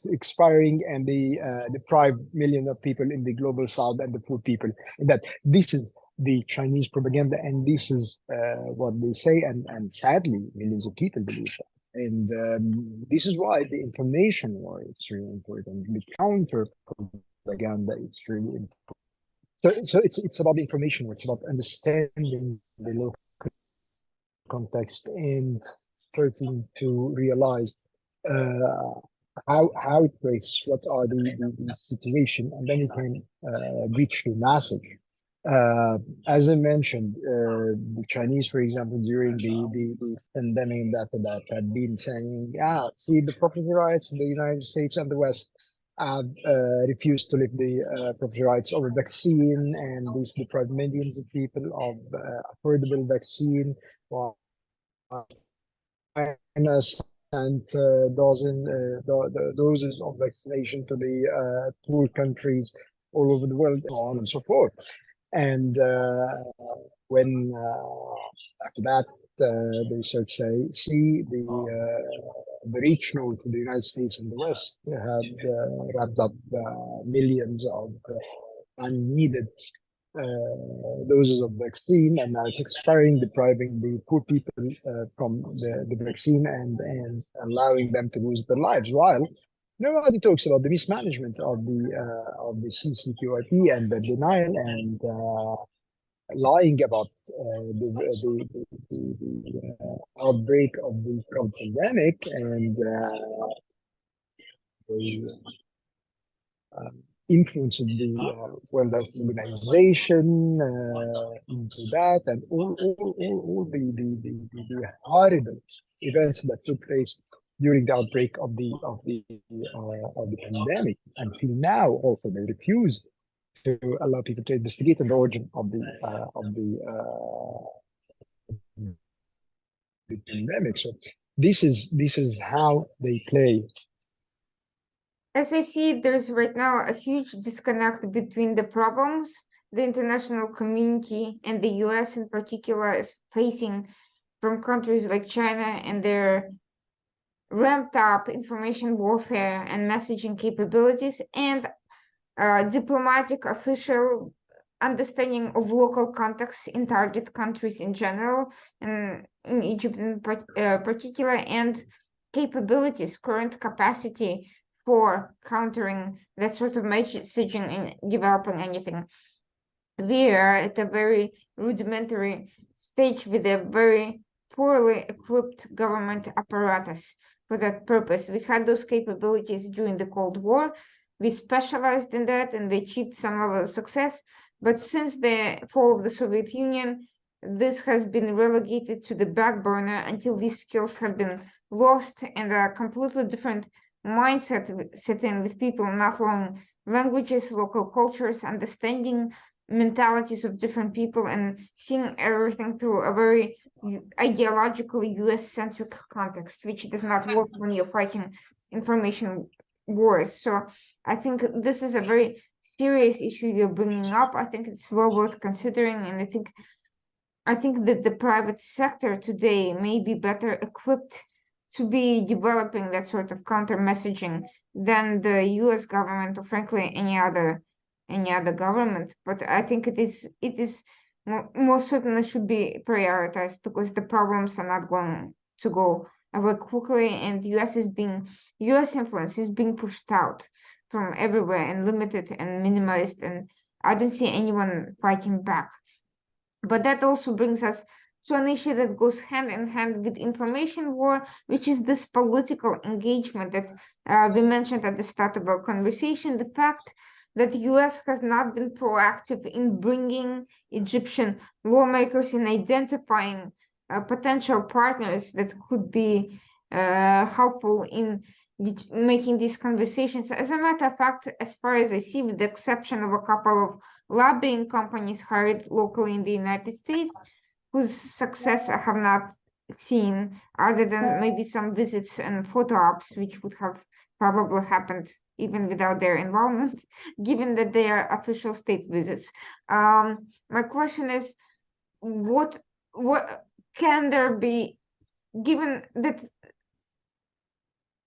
expiring, and they deprive millions of people in the global south and the poor people. And that this is the Chinese propaganda, and this is what they say, and sadly, millions of people believe that. And this is why the information war is really important. The counter propaganda is really important. So it's about the information war. It's about understanding the local context and starting to realize how it works, what are the situation, and then you can reach the message. As I mentioned, the Chinese, for example, during the pandemic that had been saying, see, the property rights in the United States and the West have refused to lift the property rights over vaccine, and this deprived millions of people of affordable vaccine. Well, China sent doses of vaccination to the poor countries all over the world, so on and so forth. And when after that, the research say, see, the reach note to the United States and the West had wrapped up millions of unneeded doses of vaccine, and now it's expiring, depriving the poor people from the vaccine and allowing them to lose their lives. While nobody talks about the mismanagement of the CCQRP and the denial lying about the outbreak of the pandemic and the influence of the World Health Organization into that, and all the horrible events that took place during the outbreak of the pandemic. Until now, also they refuse to allow people to investigate the origin of the pandemic. So this is how they play. As I see, there's right now a huge disconnect between the problems the international community and the US in particular is facing from countries like China and their ramped up information warfare and messaging capabilities, and diplomatic official understanding of local context in target countries in general, and in Egypt in particular, and capabilities, current capacity for countering that sort of messaging and developing anything. We are at a very rudimentary stage with a very poorly equipped government apparatus for that purpose. We had those capabilities during the Cold War. We specialized in that and we achieved some level of success. But since the fall of the Soviet Union, this has been relegated to the back burner until these skills have been lost and a completely different mindset set in with people not knowing languages, local cultures, understanding mentalities of different people, and seeing everything through a very ideologically US-centric context, which does not work when you're fighting information wars. So I think this is a very serious issue you're bringing up. I think it's well worth considering, and I think that the private sector today may be better equipped to be developing that sort of counter messaging than the US government, or frankly any other government. But I think it is most certainly should be prioritized, because the problems are not going to go away quickly, and US influence is being pushed out from everywhere and limited and minimized, and I don't see anyone fighting back. But that also brings us to an issue that goes hand in hand with information war, which is this political engagement that we mentioned at the start of our conversation. The fact that the US has not been proactive in bringing Egyptian lawmakers in identifying potential partners that could be helpful in making these conversations. As a matter of fact, as far as I see, with the exception of a couple of lobbying companies hired locally in the United States, whose success I have not seen, other than maybe some visits and photo ops, which would have probably happened even without their involvement, given that they are official state visits. My question is, what can there be, given that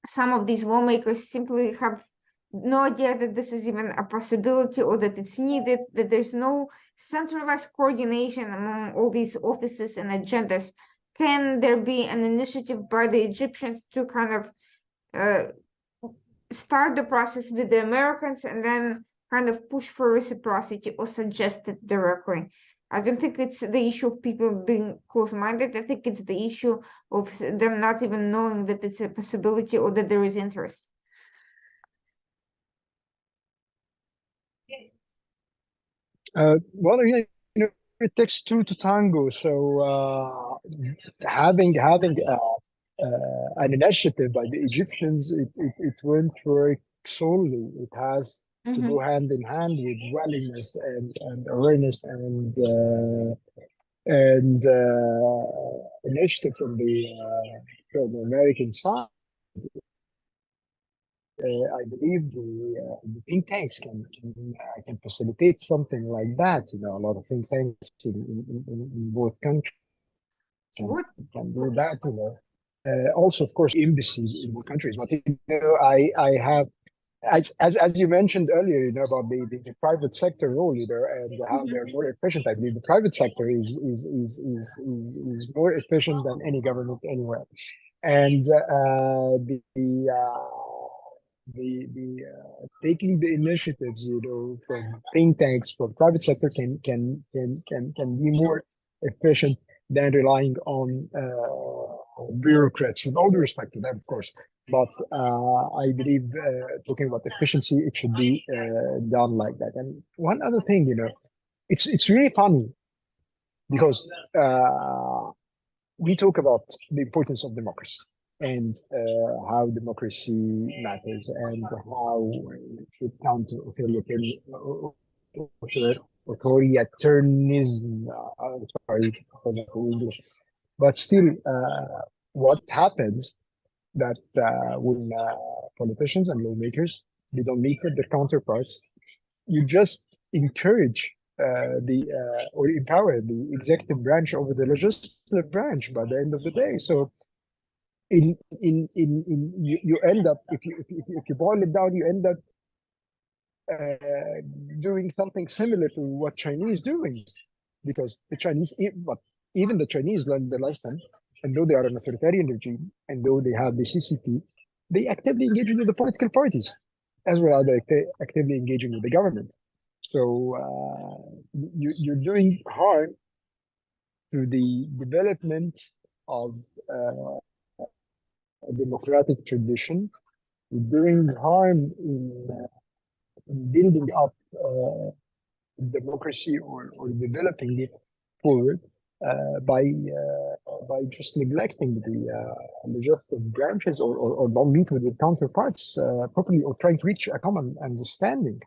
some of these lawmakers simply have no idea that this is even a possibility or that it's needed, that there's no centralized coordination among all these offices and agendas? Can there be an initiative by the Egyptians to kind of start the process with the Americans and then kind of push for reciprocity or suggest it directly? I don't think it's the issue of people being close-minded. I think it's the issue of them not even knowing that it's a possibility or that there is interest. Well, it takes two to tango. So having an initiative by the Egyptians, it won't work solely. It has to go hand in hand with willingness and awareness and initiative from the American side. I believe the think tanks can facilitate something like that. A lot of think tanks in both countries can do that. Also, of course, embassies in both countries. But I have, as you mentioned earlier, about the private sector role, and how they're more efficient. I believe the private sector is more efficient than any government anywhere, and taking the initiatives, from think tanks, from private sector can be more efficient than relying on bureaucrats. With all due respect to them, of course, but I believe talking about efficiency, it should be done like that. And one other thing, it's really funny because we talk about the importance of democracy and how democracy matters and how it should counter authoritarianism. Sorry for the English, but still, what happens that when politicians and lawmakers they don't meet with their counterparts, you just encourage or empower the executive branch over the legislative branch by the end of the day. So you end up, if you boil it down, you end up doing something similar to what Chinese doing, because the Chinese, but even the Chinese learned the lesson, and though they are an authoritarian regime, and though they have the CCP, they actively engage with the political parties, as well as they actively engaging with the government. So you're doing harm to the development of a democratic tradition. You're doing harm in building up democracy or developing it forward by just neglecting the legislative branches or don't meet with the counterparts properly or trying to reach a common understanding.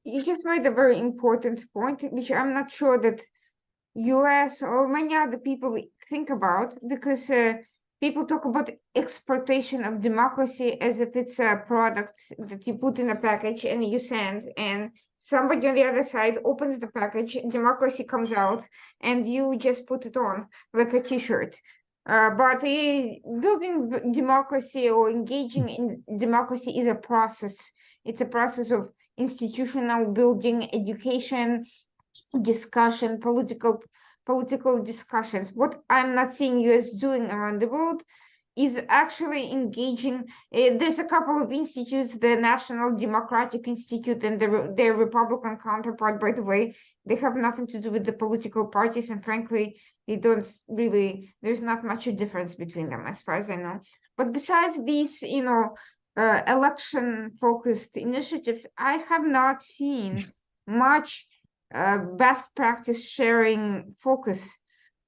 You just made a very important point, which I'm not sure that US or many other people think about, because people talk about exportation of democracy as if it's a product that you put in a package and you send, and somebody on the other side opens the package, democracy comes out, and you just put it on like a t-shirt. But building democracy or engaging in democracy is a process. It's a process of institutional building, education, discussion, political discussions. What I'm not seeing US doing around the world is actually engaging. There's a couple of institutes, the National Democratic Institute and their Republican counterpart, by the way, they have nothing to do with the political parties, and frankly, they don't really, there's not much a difference between them as far as I know. But besides these, election-focused initiatives, I have not seen much best practice sharing focus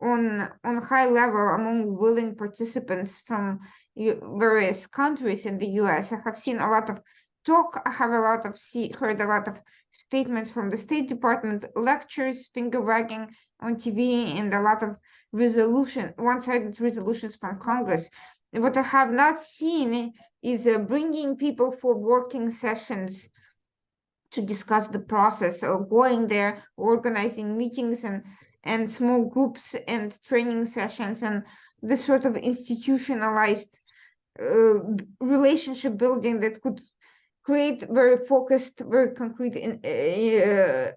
on high level among willing participants from various countries in the US. I have seen a lot of talk. I have heard a lot of statements from the State Department, lectures, finger wagging on TV, and a lot of one-sided resolutions from Congress. What I have not seen is bringing people for working sessions to discuss the process of going there, organizing meetings and small groups and training sessions, and this sort of institutionalized relationship building that could create very focused, very concrete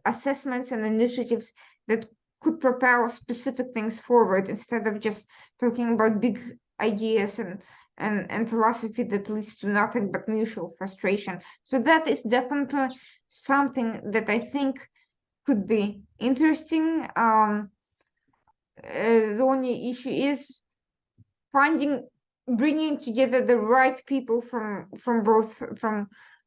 assessments and initiatives that could propel specific things forward instead of just talking about big ideas and philosophy that leads to nothing but mutual frustration. So that is definitely something that I think could be interesting. The only issue is bringing together the right people from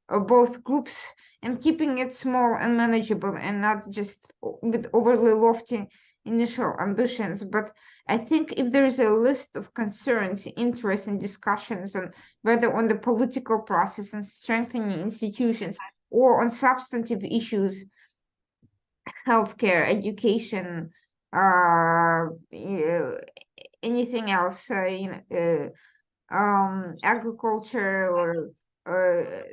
both groups and keeping it small and manageable, and not just with overly lofty initial ambitions. But I think if there is a list of concerns, interests, and discussions on whether on the political process and strengthening institutions or on substantive issues, healthcare, education, anything else, agriculture or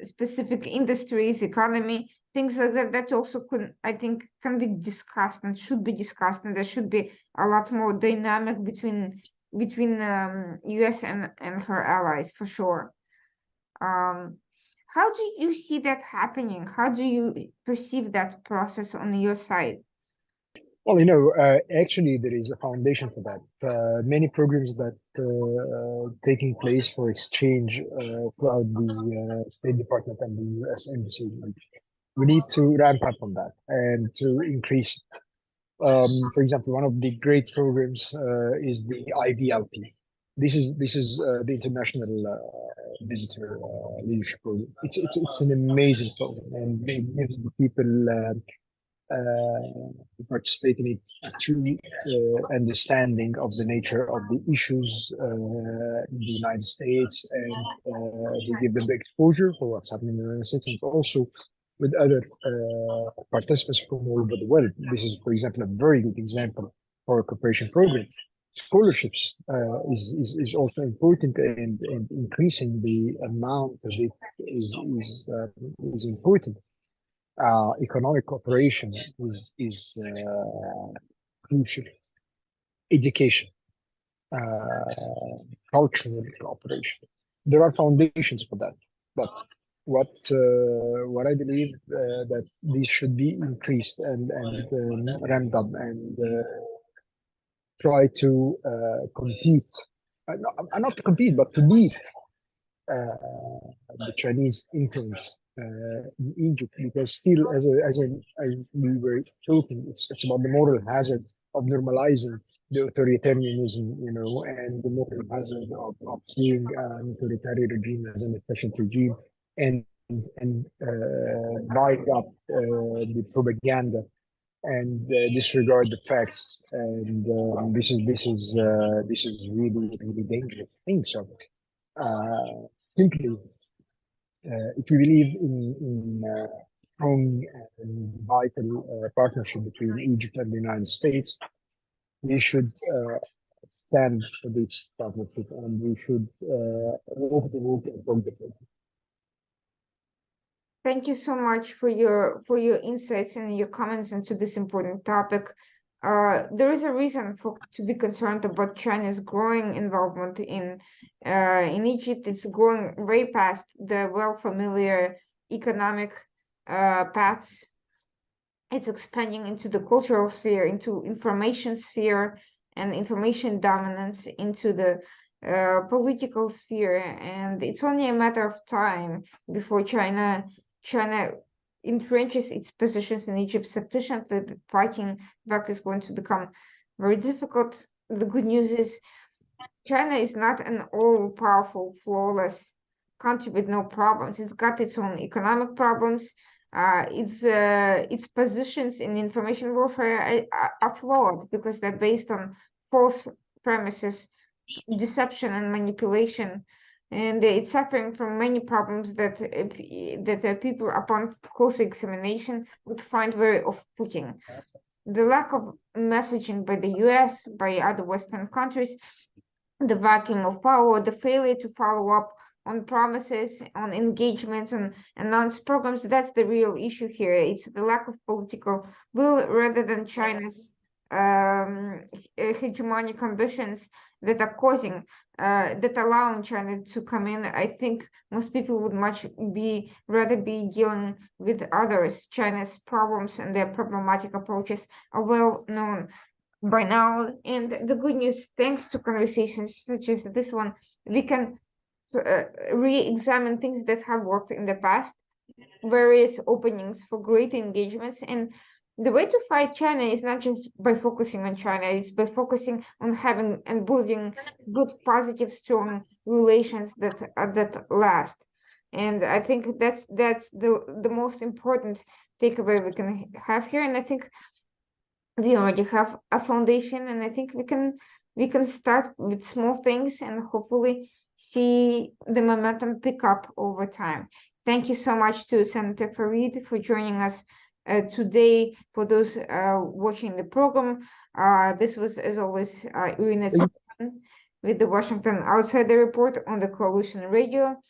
specific industries, economy, things like that, that also I think can be discussed and should be discussed, and there should be a lot more dynamic between US and her allies, for sure. How do you see that happening? How do you perceive that process on your side? Well, actually, there is a foundation for that. Many programs that taking place for exchange throughout the State Department and the U.S. Embassy. We need to ramp up on that and to increase it. For example, one of the great programs is the IVLP. This is the International Visitor Leadership Program. It's an amazing program, and it gives the people participate in it a true understanding of the nature of the issues in the United States, and they give them the exposure for what's happening in the United States, and also with other participants from all over the world. This is, for example, a very good example for a cooperation program. Scholarships is also important, and increasing the amount of it is important. Economic cooperation is crucial. Education, cultural cooperation. There are foundations for that, but what I believe that these should be increased and ramped up, and try to compete, not to compete, but to beat the Chinese influence in Egypt, because still, as we were talking, it's about the moral hazard of normalizing the authoritarianism, and the moral hazard of seeing an authoritarian regime as an efficient regime, and buying up the propaganda and disregard the facts, and this is really really dangerous thing. So simply, if we believe in strong and vital partnership between Egypt and the United States, we should stand for this partnership, and we should walk the walk and talk the talk. Thank you so much for your insights and your comments into this important topic. There is a reason to be concerned about China's growing involvement in Egypt. It's growing way past the well-familiar economic paths. It's expanding into the cultural sphere, into information sphere, and information dominance into the political sphere. And it's only a matter of time before China entrenches its positions in Egypt sufficiently that fighting back is going to become very difficult. The good news is China is not an all-powerful, flawless country with no problems. It's got its own economic problems. Its positions in information warfare are flawed because they're based on false premises, deception, and manipulation. And it's suffering from many problems that people, upon close examination, would find very off-putting. The lack of messaging by the US, by other Western countries, the vacuum of power, the failure to follow up on promises, on engagements, on announced programs, that's the real issue here. It's the lack of political will rather than China's hegemonic ambitions that are causing, that allowing China to come in. I think most people would rather be dealing with others. China's problems and their problematic approaches are well known by now. And the good news, thanks to conversations such as this one, we can re-examine things that have worked in the past, various openings for great engagements. And the way to fight China is not just by focusing on China, it's by focusing on having and building good, positive, strong relations that last. And I think that's the most important takeaway we can have here. And I think we already have a foundation, and I think we can start with small things and hopefully see the momentum pick up over time. Thank you so much to Senator Farid for joining us today. For those watching the program, this was, as always, Irina with the Washington Outsider Report on the Coalition Radio.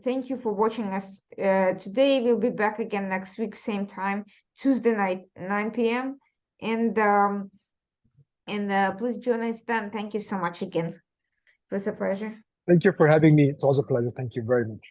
Thank you for watching us today. We'll be back again next week, same time, Tuesday night, 9 p.m. And please join us then. Thank you so much again. It was a pleasure. Thank you for having me. It was a pleasure. Thank you very much.